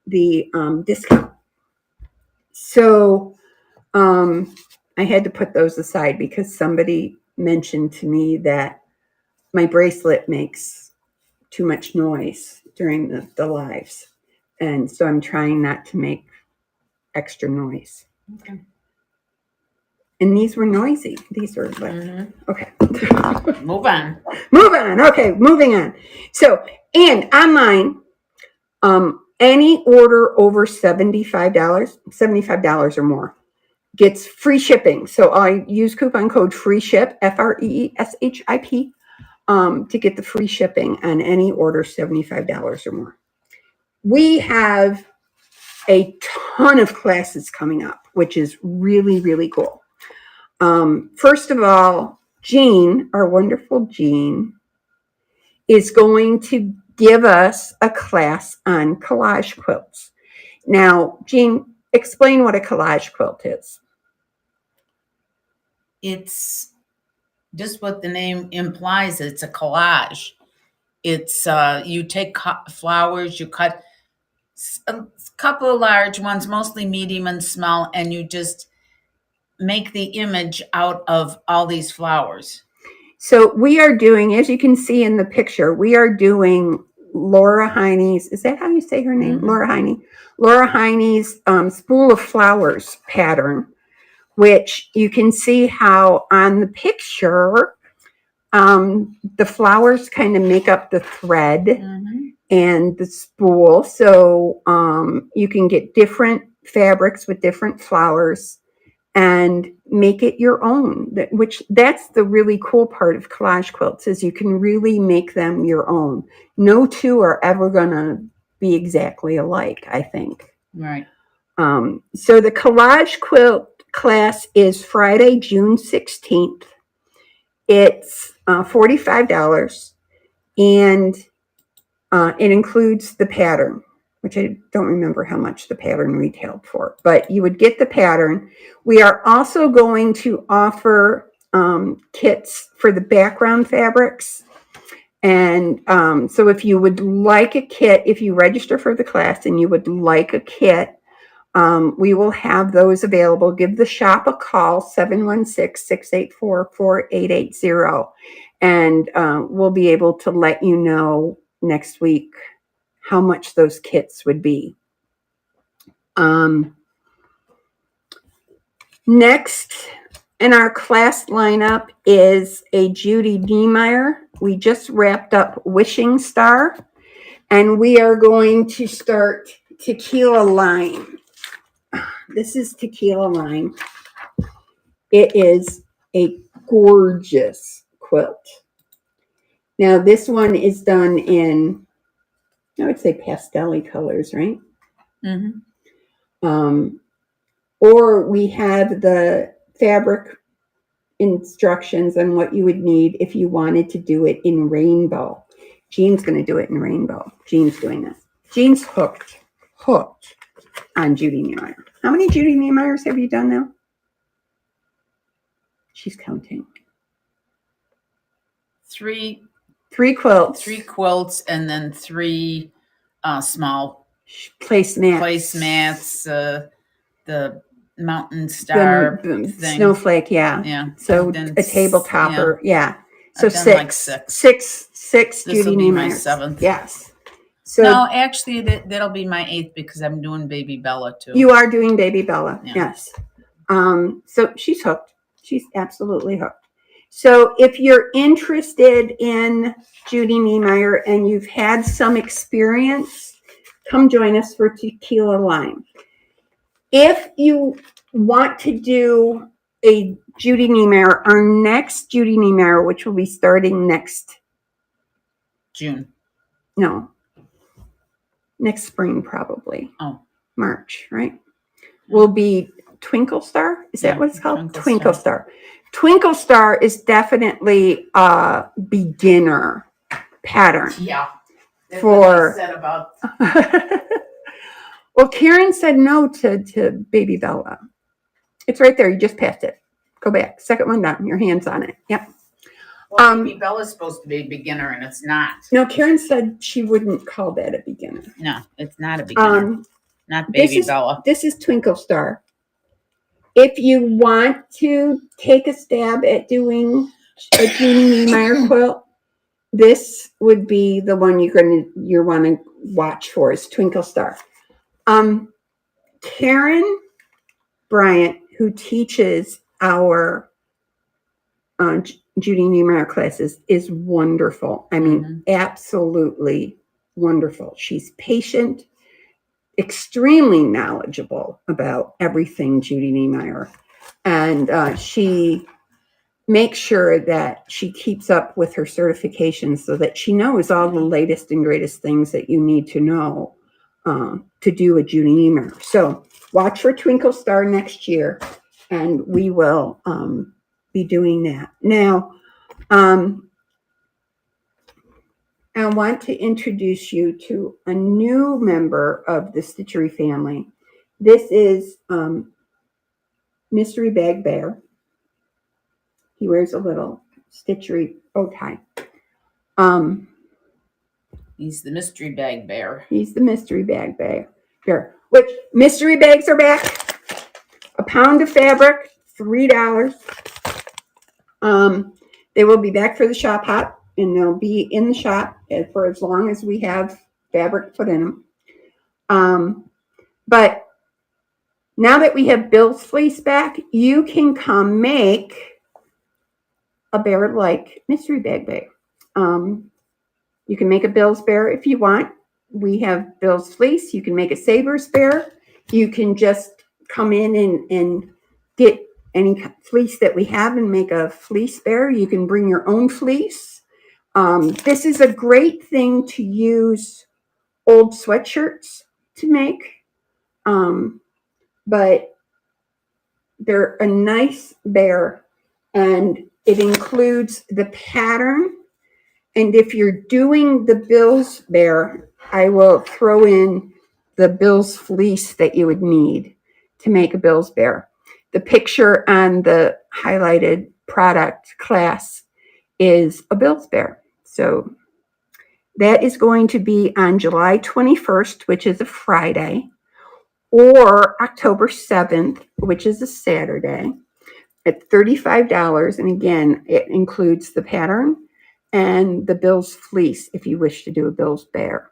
Speaker 1: the discount. So I had to put those aside because somebody mentioned to me that my bracelet makes too much noise during the lives. And so I'm trying not to make extra noise.
Speaker 2: Okay.
Speaker 1: And these were noisy. These were like, okay.
Speaker 2: Move on.
Speaker 1: Move on. Okay, moving on. So, and online, any order over $75 or more gets free shipping. So I use coupon code FREESHIP, FREESHIP, to get the free shipping on any order $75 or more. We have a ton of classes coming up, which is really, really cool. First of all, Jean, our wonderful Jean, is going to give us a class on collage quilts. Now, Jean, explain what a collage quilt is.
Speaker 2: It's just what the name implies. It's a collage. It's you take flowers, you cut a couple of large ones, mostly medium and small, and you just make the image out of all these flowers.
Speaker 1: So we are doing, as you can see in the picture, we are doing Laura Heine's, is that how you say her name? Laura Heine. Laura Heine's Spool of Flowers pattern, which you can see how on the picture, the flowers kind of make up the thread and the spool. So you can get different fabrics with different flowers and make it your own, which that's the really cool part of collage quilts is you can really make them your own. No two are ever going to be exactly alike, I think.
Speaker 2: Right.
Speaker 1: So the collage quilt class is Friday, June 16th. It's $45 and it includes the pattern, which I don't remember how much the pattern retailed for, but you would get the pattern. We are also going to offer kits for the background fabrics. And so if you would like a kit, if you register for the class and you would like a kit, we will have those available. Give the shop a call, 716-684-4880, and we'll be able to let you know next week how much those kits would be. Next in our class lineup is a Judy Niemeyer. We just wrapped up Wishing Star, and we are going to start Tequila Lime. This is Tequila Lime. It is a gorgeous quilt. Now, this one is done in, I would say, pastel-y colors, right? Or we have the fabric instructions on what you would need if you wanted to do it in rainbow. Jean's going to do it in rainbow. Jean's doing this. Jean's hooked on Judy Niemeyer. How many Judy Niemeyers have you done now? She's counting.
Speaker 2: Three
Speaker 1: quilts.
Speaker 2: 3 quilts and then 3 small
Speaker 1: placemats.
Speaker 2: The mountain star
Speaker 1: the
Speaker 2: thing.
Speaker 1: snowflake, yeah.
Speaker 2: Yeah.
Speaker 1: So a table topper, yeah. So
Speaker 2: I've done like six.
Speaker 1: Six
Speaker 2: This will
Speaker 1: Judy
Speaker 2: be my
Speaker 1: Niemeyers.
Speaker 2: seventh.
Speaker 1: Yes. So
Speaker 2: No, actually, that'll be my eighth because I'm doing Baby Bella too.
Speaker 1: you are doing Baby Bella.
Speaker 2: Yeah.
Speaker 1: Yes. So she's hooked. She's absolutely hooked. So if you're interested in Judy Niemeyer and you've had some experience, come join us for Tequila Lime. If you want to do a Judy Niemeyer, our next Judy Niemeyer, which will be starting next spring probably.
Speaker 2: Oh.
Speaker 1: March, right? Will be Twinkle Star. Is that what it's called? Twinkle Star. Twinkle Star is definitely a beginner pattern.
Speaker 2: Yeah. That's
Speaker 1: for
Speaker 2: what I said about.
Speaker 1: Well, Karen said no to Baby Bella. It's right there. You just passed it. Go back. Second one down. Your hand's on it. Yep.
Speaker 2: Well, Baby Bella's supposed to be a beginner, and it's not.
Speaker 1: No, Karen said she wouldn't call that a beginner.
Speaker 2: No, it's not a beginner. Not Baby Bella.
Speaker 1: This is Twinkle Star. If you want to take a stab at doing a Judy Niemeyer quilt, this would be the one you want to watch for is Twinkle Star. Karen Bryant, who teaches our Judy Niemeyer classes, is wonderful. I mean, absolutely wonderful. She's patient, extremely knowledgeable about everything Judy Niemeyer, and she makes sure that she keeps up with her certifications so that she knows all the latest and greatest things that you need to know to do a Judy Niemeyer. So watch for Twinkle Star next year, and we will be doing that. Now, I want to introduce you to a new member of the Stitchery family. This is Mystery Bag Bear. He wears a little Stitchery bow tie.
Speaker 2: He's the mystery bag bear.
Speaker 1: He's the mystery bag bear. Which mystery bags are back. A pound of fabric, $3. They will be back for the shop hop, and they'll be in the shop for as long as we have fabric put in them. But now that we have Bill's fleece back, you can come make a bear-like mystery bag bear. You can make a Bill's bear if you want. We have Bill's fleece. You can make a Saber's bear. You can just come in and get any fleece that we have and make a fleece bear. You can bring your own fleece. This is a great thing to use old sweatshirts to make. But they're a nice bear, and it includes the pattern. And if you're doing the Bill's bear, I will throw in the Bill's fleece that you would need to make a Bill's bear. The picture on the highlighted product class is a Bill's bear. So that is going to be on July 21st, which is a Friday, or October 7th, which is a Saturday, at $35. And again, it includes the pattern and the Bill's fleece if you wish to do a Bill's bear,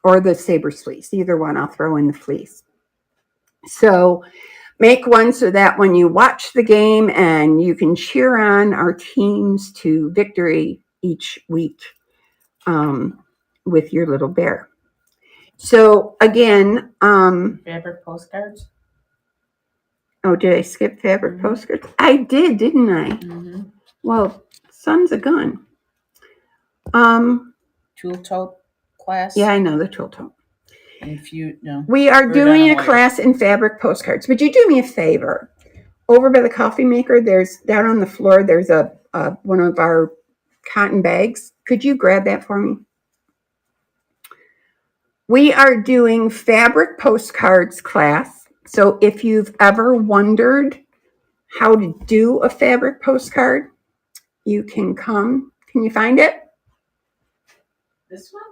Speaker 1: or the Saber's fleece. Either one, I'll throw in the fleece. So make one so that when you watch the game and you can cheer on our teams to victory each week with your little bear. So again,
Speaker 2: fabric postcards.
Speaker 1: Oh, did I skip fabric postcards? I did, didn't I? Well, son's a gun.
Speaker 2: Tool tote class.
Speaker 1: Yeah, I know the tool tote.
Speaker 2: And if you know,
Speaker 1: we are doing a class in fabric postcards. Would you do me a favor? Over by the coffee maker, there's down on the floor. There's a one of our cotton bags. Could you grab that for me? We are doing fabric postcards class. So if you've ever wondered how to do a fabric postcard, you can come. Can you find it?
Speaker 2: This one?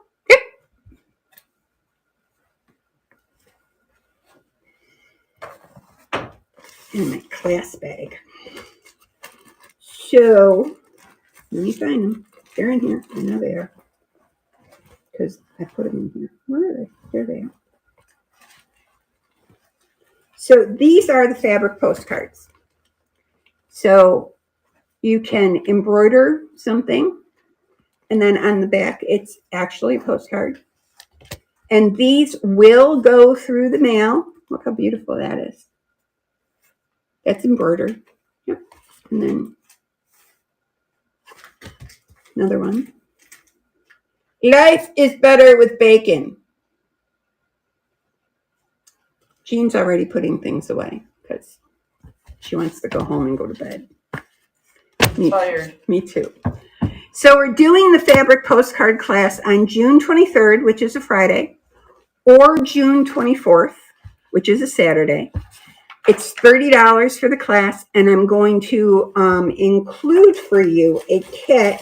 Speaker 1: Yep. In my class bag. So Let me find them. They're in here. I know they are. Because I put them in here. Where are they? There they are. So these are the fabric postcards. So you can embroider something, and then on the back, it's actually a postcard. And these will go through the mail. Look how beautiful that is. That's embroidered. Yep. And then another one. Life is better with bacon. Jean's already putting things away because she wants to go home and go to bed.
Speaker 2: Tired.
Speaker 1: Me too. So we're doing the fabric postcard class on June 23rd, which is a Friday, or June 24th, which is a Saturday. It's $30 for the class, and I'm going to include for you a kit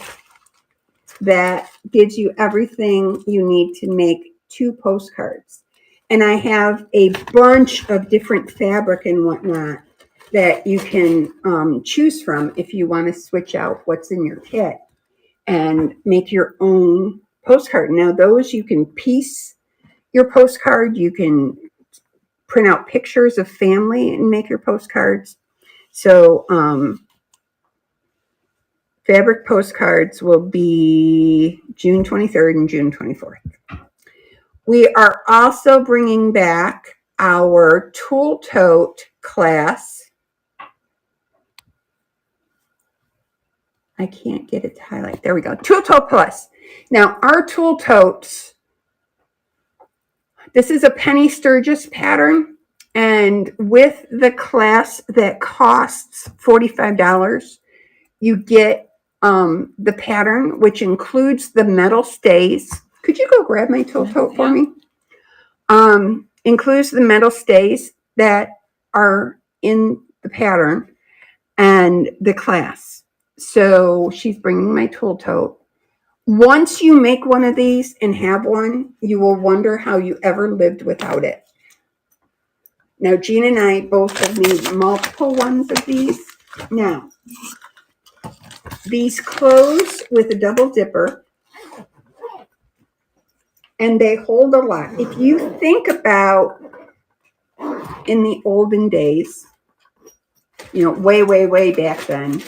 Speaker 1: that gives you everything you need to make 2 postcards. And I have a bunch of different fabric and whatnot that you can choose from if you want to switch out what's in your kit and make your own postcard. Now, those you can piece your postcard. You can print out pictures of family and make your postcards. So, fabric postcards will be June 23rd and June 24th. We are also bringing back our tool tote class. I can't get it to highlight. There we go. Tool tote plus. Now, our tool totes, this is a Penny Sturgis pattern. And with the class that costs $45, you get the pattern, which includes the metal stays. Could you go grab my tool tote for me? Includes the metal stays that are in the pattern and the class. So she's bringing my tool tote. Once you make one of these and have one, you will wonder how you ever lived without it. Now, Jean and I both have made multiple ones of these. Now, these close with a double dipper, and they hold a lot. If you think about in the olden days, you know, way, way, way back then,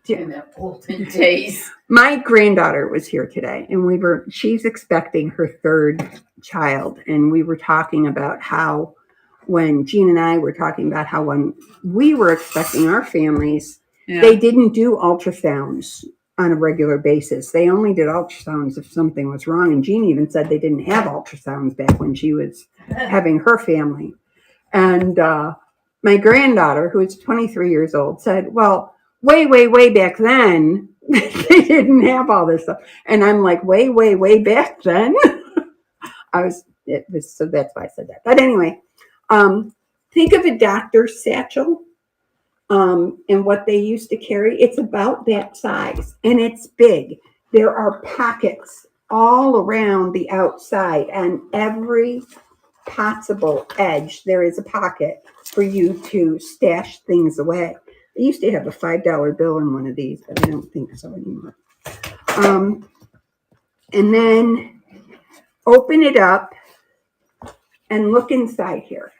Speaker 2: In the olden days.
Speaker 1: My granddaughter was here today, and she's expecting her 3rd child, and we were talking about how when Jean and I were talking about how when we were expecting our families, they didn't do ultrasounds on a regular basis. They only did ultrasounds if something was wrong. And Jean even said they didn't have ultrasounds back when she was having her family. And my granddaughter, who is 23 years old, said, well, way, way, way back then, they didn't have all this stuff. And I'm like, way, way, way back then? So that's why I said that. But anyway, think of a doctor's satchel and what they used to carry. It's about that size, and it's big. There are pockets all around the outside, and every possible edge, there is a pocket for you to stash things away. I used to have a $5 bill in one of these, but I don't think so anymore. And then open it up and look inside here.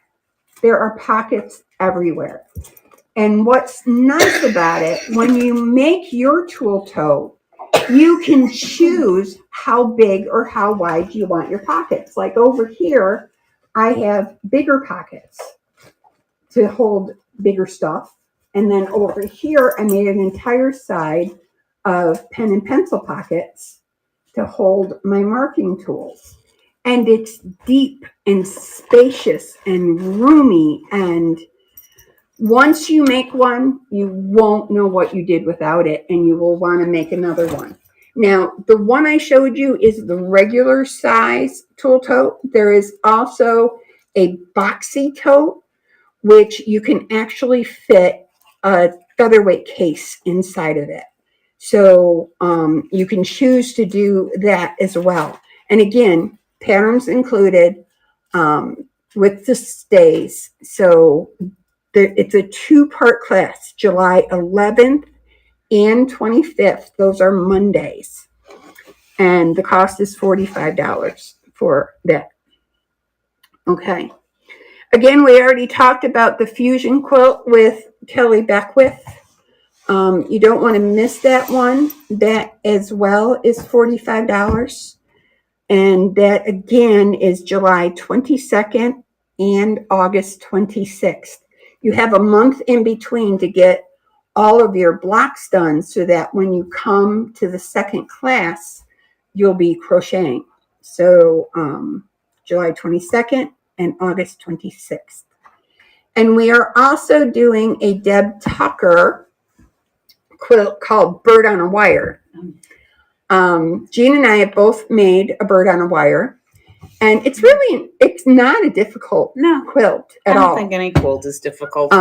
Speaker 1: There are pockets everywhere. And what's nice about it, when you make your tool tote, you can choose how big or how wide you want your pockets. Like over here, I have bigger pockets to hold bigger stuff. And then over here, I made an entire side of pen and pencil pockets to hold my marking tools. And it's deep and spacious and roomy. And once you make one, you won't know what you did without it, and you will want to make another one. Now, the one I showed you is the regular size tool tote. There is also a boxy tote, which you can actually fit a featherweight case inside of it. So you can choose to do that as well. And again, patterns included with the stays. So it's a 2-part class, July 11th and 25th. Those are Mondays. And the cost is $45 for that. Okay. Again, we already talked about the fusion quilt with Kelly Beckwith. You don't want to miss that one. That as well is $45. And that again is July 22nd and August 26th. You have a month in between to get all of your blocks done so that when you come to the second class, you'll be crocheting. So July 22nd and August 26th. And we are also doing a Deb Tucker quilt called Bird on a Wire. Jean and I have both made a bird on a wire, and it's not a difficult quilt at all.
Speaker 2: I don't think any quilt is difficult.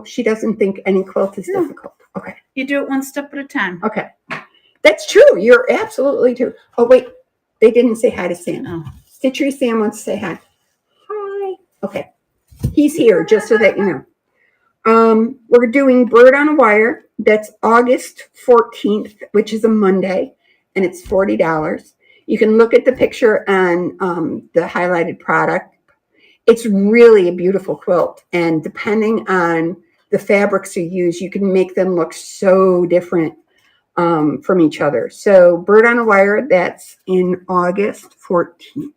Speaker 1: She doesn't think any quilt is difficult. Okay.
Speaker 2: You do it one step at a time.
Speaker 1: Okay. That's true. You're absolutely true. Oh, wait. They didn't say hi to Sam.
Speaker 2: Oh.
Speaker 1: Stitchery Sam wants to say hi. Hi. Okay. He's here, just so that you know. We're doing Bird on a Wire. That's August 14th, which is a Monday, and it's $40. You can look at the picture on the highlighted product. It's really a beautiful quilt, and depending on the fabrics you use, you can make them look so different from each other. So Bird on a Wire, that's in August 14th.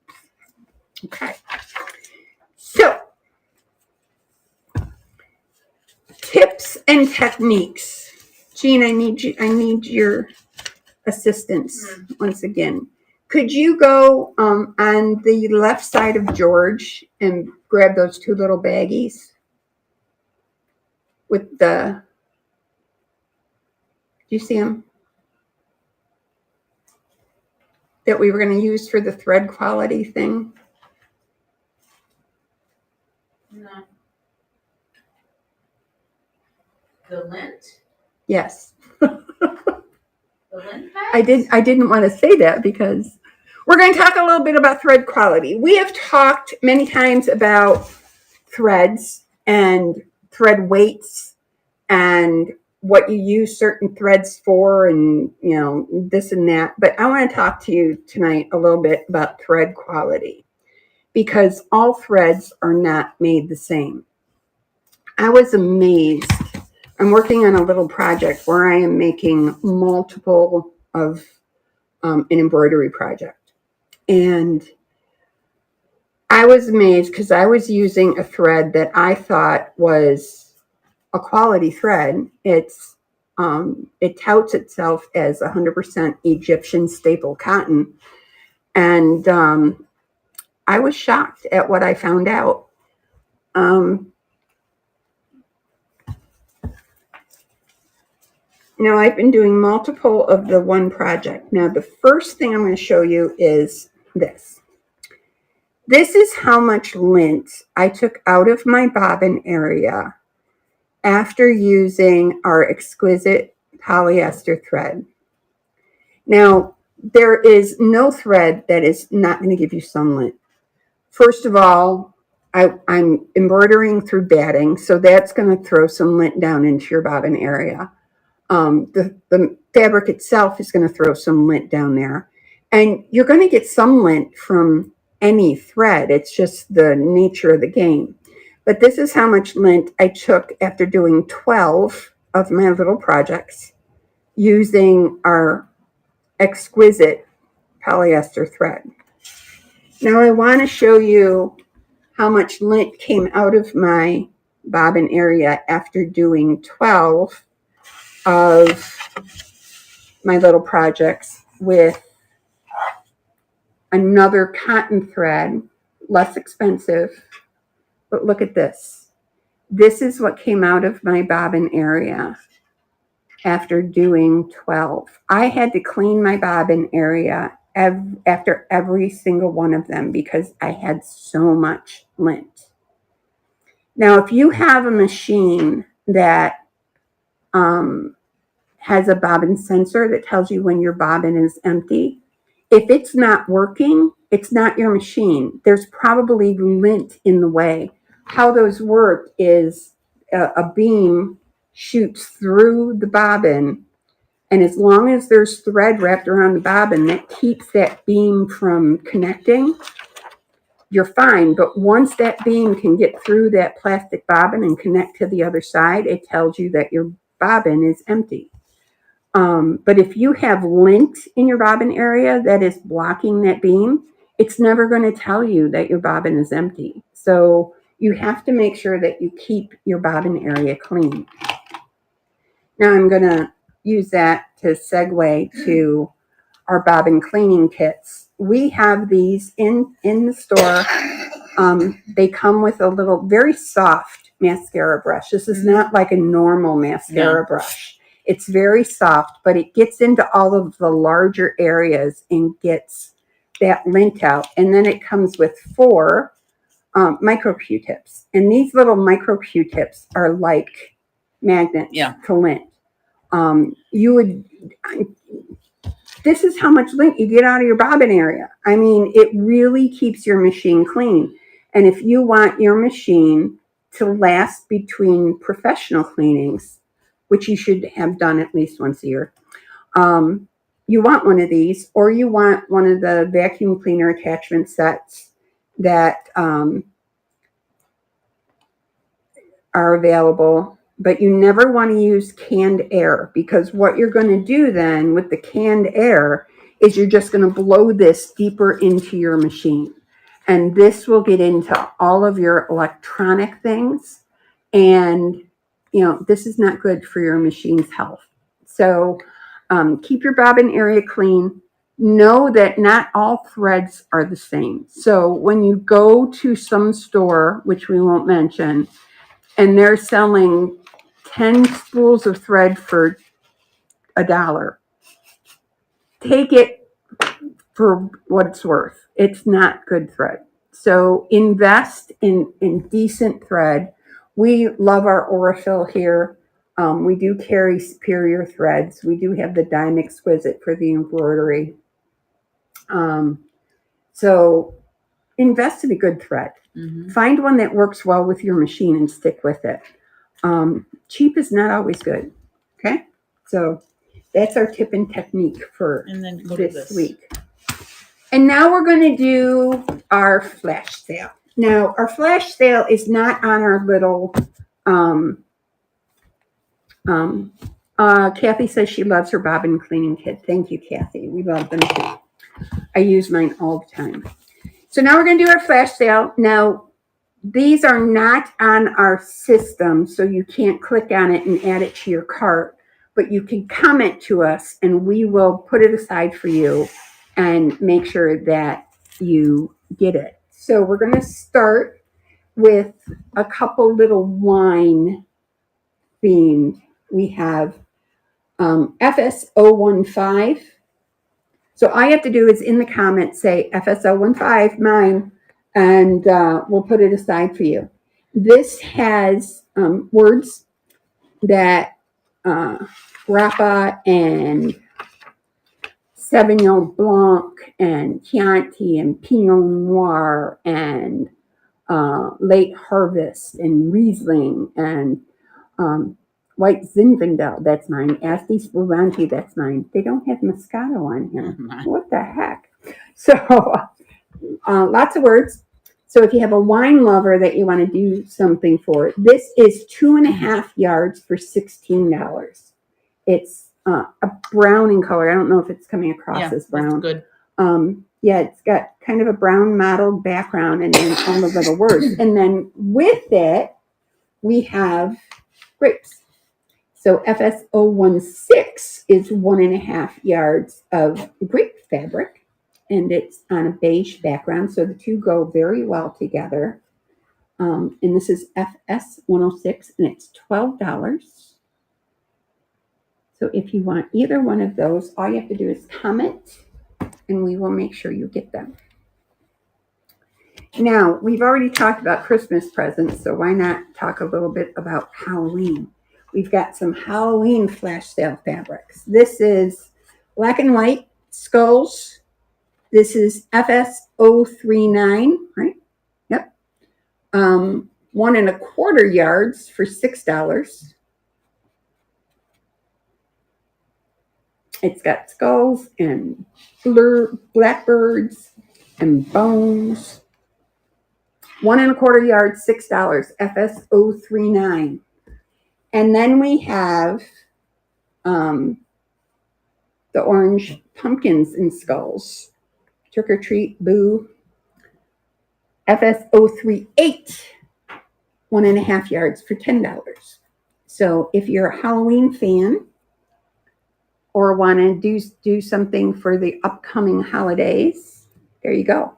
Speaker 1: Okay. So tips and techniques. Jean, I need your assistance once again. Could you go on the left side of George and grab those two little baggies with the, do you see them? That we were going to use for the thread quality thing?
Speaker 2: No. The lint?
Speaker 1: Yes.
Speaker 2: The lint pads?
Speaker 1: I didn't want to say that because we're going to talk a little bit about thread quality. We have talked many times about threads and thread weights and what you use certain threads for and, you know, this and that. But I want to talk to you tonight a little bit about thread quality because all threads are not made the same. I was amazed. I'm working on a little project where I am making multiple of an embroidery project. And I was amazed because I was using a thread that I thought was a quality thread. It touts itself as 100% Egyptian staple cotton. And I was shocked at what I found out. Now, I've been doing multiple of the one project. Now, the first thing I'm going to show you is this. This is how much lint I took out of my bobbin area after using our exquisite polyester thread. Now, there is no thread that is not going to give you some lint. First of all, I'm embroidering through batting, so that's going to throw some lint down into your bobbin area. The fabric itself is going to throw some lint down there. And you're going to get some lint from any thread. It's just the nature of the game. But this is how much lint I took after doing 12 of my little projects using our exquisite polyester thread. Now I want to show you how much lint came out of my bobbin area after doing 12 of my little projects with another cotton thread, less expensive. But look at this. This is what came out of my bobbin area after doing 12. I had to clean my bobbin area after every single one of them because I had so much lint. Now, if you have a machine that has a bobbin sensor that tells you when your bobbin is empty, if it's not working, it's not your machine. There's probably lint in the way. How those work is a beam shoots through the bobbin. And as long as there's thread wrapped around the bobbin, that keeps that beam from connecting, you're fine. But once that beam can get through that plastic bobbin and connect to the other side, it tells you that your bobbin is empty. But if you have lint in your bobbin area that is blocking that beam, it's never going to tell you that your bobbin is empty. So you have to make sure that you keep your bobbin area clean. Now I'm going to use that to segue to our bobbin cleaning kits. We have these in the store. They come with a little very soft mascara brush. This is not like a normal mascara brush. It's very soft, but it gets into all of the larger areas and gets that lint out. And then it comes with 4 micro Q-tips. And these little micro Q-tips are like magnets to lint. This is how much lint you get out of your bobbin area. I mean, it really keeps your machine clean. And if you want your machine to last between professional cleanings, which you should have done at least once a year, you want one of these, or you want one of the vacuum cleaner attachment sets that are available. But you never want to use canned air, because what you're going to do then with the canned air is you're just going to blow this deeper into your machine. And this will get into all of your electronic things. And, this is not good for your machine's health. So keep your bobbin area clean. Know that not all threads are the same. So when you go to some store, which we won't mention, and they're selling 10 spools of thread for $1, take it for what it's worth. It's not good thread. So invest in decent thread. We love our Aurifil here. We do carry superior threads. We do have the Dime Exquisite for the embroidery. So invest in a good thread. Find one that works well with your machine and stick with it. Cheap is not always good. Okay, so that's our tip and technique for this week. And now we're going to do our flash sale. Now, our flash sale is not on our little. Kathy says she loves her bobbin cleaning kit. Thank you, Kathy. We love them too. I use mine all the time. So now we're going to do our flash sale. Now, these are not on our system, so you can't click on it and add it to your cart, but you can comment to us and we will put it aside for you and make sure that you get it. So we're going to start with a couple little wine themed. We have FS015. So all you have to do is in the comments say FS015, mine, and we'll put it aside for you. This has words that Grappa and Sauvignon Blanc and Chianti and Pinot Noir and Late Harvest and Riesling and White Zinfandel, that's mine. Asti Spumante, that's mine. They don't have Moscato on here. What the heck? So lots of words. So if you have a wine lover that you want to do something for, this is 2.5 yards for $16. It's a brown in color. I don't know if it's coming across as brown.
Speaker 2: That's good.
Speaker 1: It's got kind of a brown mottled background and then all the little words. And then with it, we have grapes. So FS016 is 1.5 yards of grape fabric, and it's on a beige background, so the two go very well together. And this is FS106, and it's $12. So if you want either one of those, all you have to do is comment, and we will make sure you get them. Now, we've already talked about Christmas presents, so why not talk a little bit about Halloween? We've got some Halloween flash sale fabrics. This is black and white skulls. This is FS039, right? Yep. 1.25 yards for $6. It's got skulls and blackbirds and bones. 1 1/4 yards, $6. FS039. And then we have the orange pumpkins and skulls. Trick or treat, boo. FS038. 1 1/2 yards for $10. So if you're a Halloween fan or want to do something for the upcoming holidays, there you go.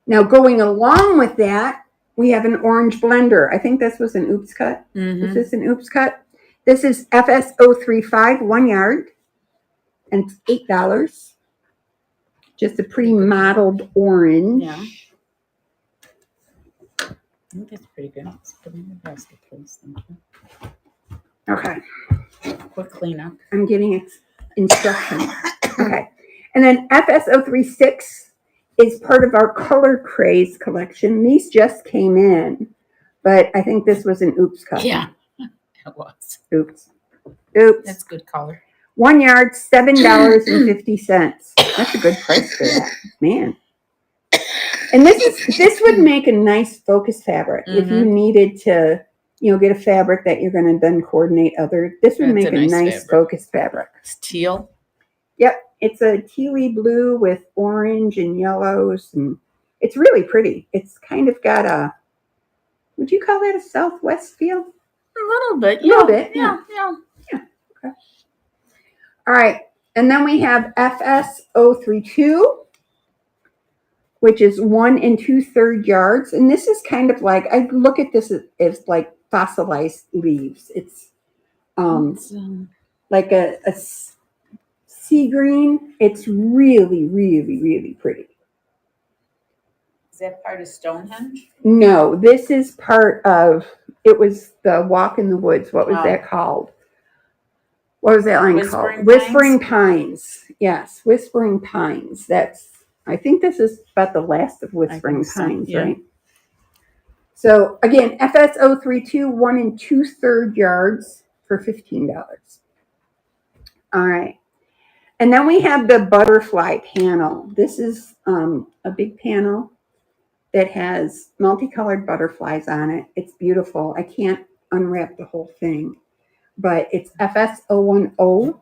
Speaker 1: Now, going along with that, we have an orange blender. I think this was an oops cut.
Speaker 2: Mm-hmm.
Speaker 1: Is this an oops cut? This is FS035, 1 yard, and it's $8. Just a pre-modeled orange.
Speaker 2: Yeah. I think that's pretty good. Let's put it in the basket, please. Thank you.
Speaker 1: Okay.
Speaker 2: Quick cleanup.
Speaker 1: I'm getting instructions. Okay. And then FS036 is part of our Color Craze collection. These just came in, but I think this was an oops cut.
Speaker 2: Yeah, it was.
Speaker 1: Oops.
Speaker 2: That's good color.
Speaker 1: 1 yard, $7.50. That's a good price for that, man. And this would make a nice focus fabric if you needed to, get a fabric that you're going to then coordinate other. This would make a nice focus fabric.
Speaker 2: It's teal.
Speaker 1: Yep, it's a tealy blue with orange and yellows, and it's really pretty. It's kind of got a, would you call that a Southwest feel?
Speaker 2: A little bit.
Speaker 1: A little bit.
Speaker 2: Yeah.
Speaker 1: Okay. All right, and then we have FS032, which is 1 2/3 yards, and this is kind of like, I look at this as like fossilized leaves. It's like a sea green. It's really, really, really pretty.
Speaker 2: Is that part of Stonehenge?
Speaker 1: No, this is part of, it was the Walk in the Woods. What was that called? What was that line called? Whispering Pines. Yes, Whispering Pines. I think this is about the last of Whispering Pines, right? So again, FS032, 1 2/3 yards for $15. All right. And then we have the butterfly panel. This is a big panel that has multicolored butterflies on it. It's beautiful. I can't unwrap the whole thing, but it's FS010.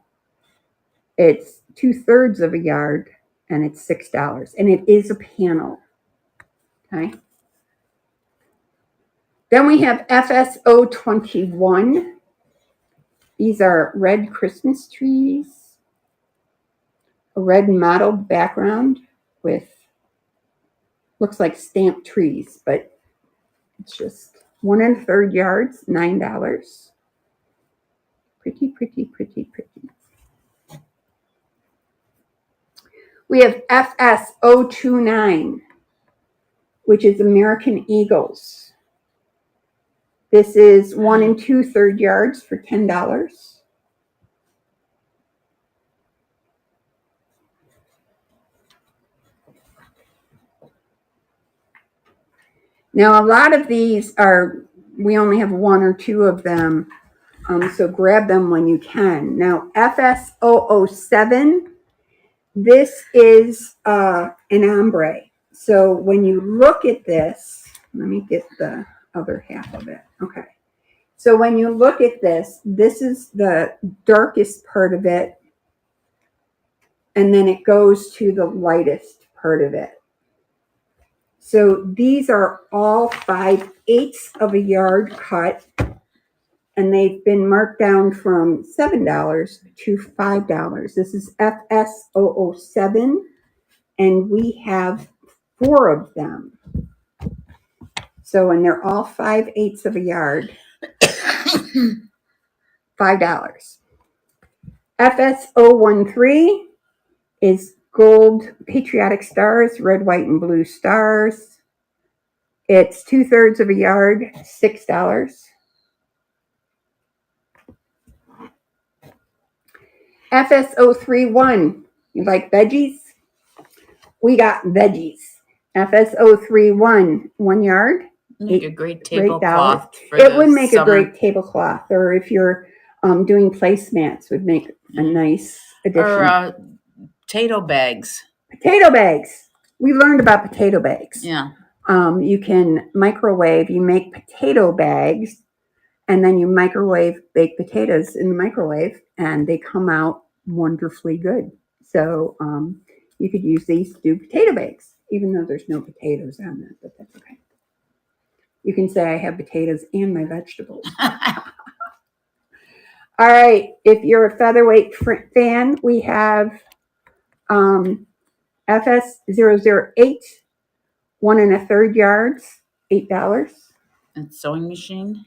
Speaker 1: It's 2/3 of a yard, and it's $6. And it is a panel. Okay. Then we have FS021. These are red Christmas trees. A red mottled background with, looks like stamped trees, but it's just 1 1/3 yards, $9. Pretty, pretty, pretty, pretty. We have FS029, which is American Eagles. This is 1 2/3 yards for $10. Now, a lot of these we only have 1 or 2 of them, so grab them when you can. Now, FS007, this is an ombre. So when you look at this, let me get the other half of it. Okay. So when you look at this is the darkest part of it, and then it goes to the lightest part of it. So these are all 5/8 of a yard cut, and they've been marked down from $7 to $5. This is FS007, and we have 4 of them. So, and they're all 5/8 of a yard, $5. FS013 is gold patriotic stars, red, white, and blue stars. It's 2/3 of a yard, $6. FS031, you like veggies? We got veggies. FS031, 1 yard.
Speaker 2: Make a great tablecloth.
Speaker 1: It would make a great tablecloth, or if you're doing placemats, would make a nice addition.
Speaker 2: Or potato bags.
Speaker 1: Potato bags. We learned about potato bags.
Speaker 2: Yeah.
Speaker 1: You can microwave. You make potato bags, and then you microwave baked potatoes in the microwave, and they come out wonderfully good. So you could use these to do potato bags, even though there's no potatoes on them, but that's okay. You can say I have potatoes and my vegetables. All right, if you're a featherweight fan, we have FS008, 1 1/3 yards, $8.
Speaker 2: And sewing machine.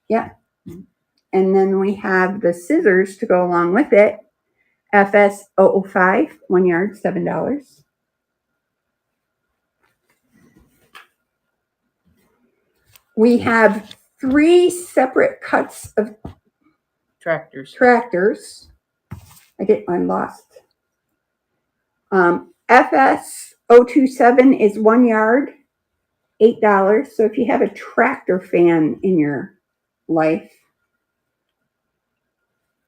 Speaker 1: Yeah. And then we have the scissors to go along with it. FS005, 1 yard, $7. We have 3 separate cuts of tractors. I get mine lost. FS027 is 1 yard, $8. So if you have a tractor fan in your life,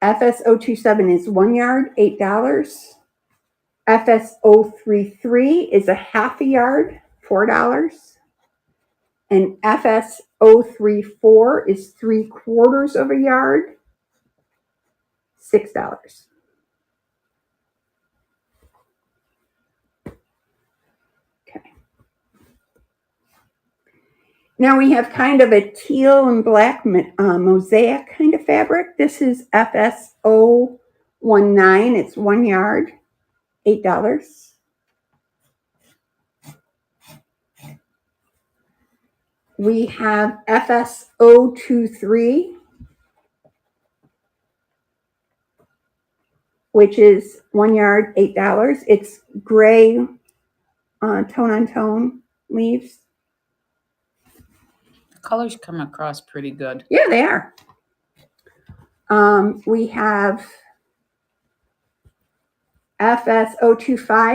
Speaker 1: FS027 is 1 yard, $8. FS033 is a half a yard, $4. And FS034 is 3/4 of a yard, $6. Okay. Now we have kind of a teal and black mosaic kind of fabric. This is FS019. It's 1 yard, $8. We have FS023, which is 1 yard, $8. It's gray tone on tone leaves.
Speaker 2: The colors come across pretty good.
Speaker 1: Yeah, they are. We have FS025.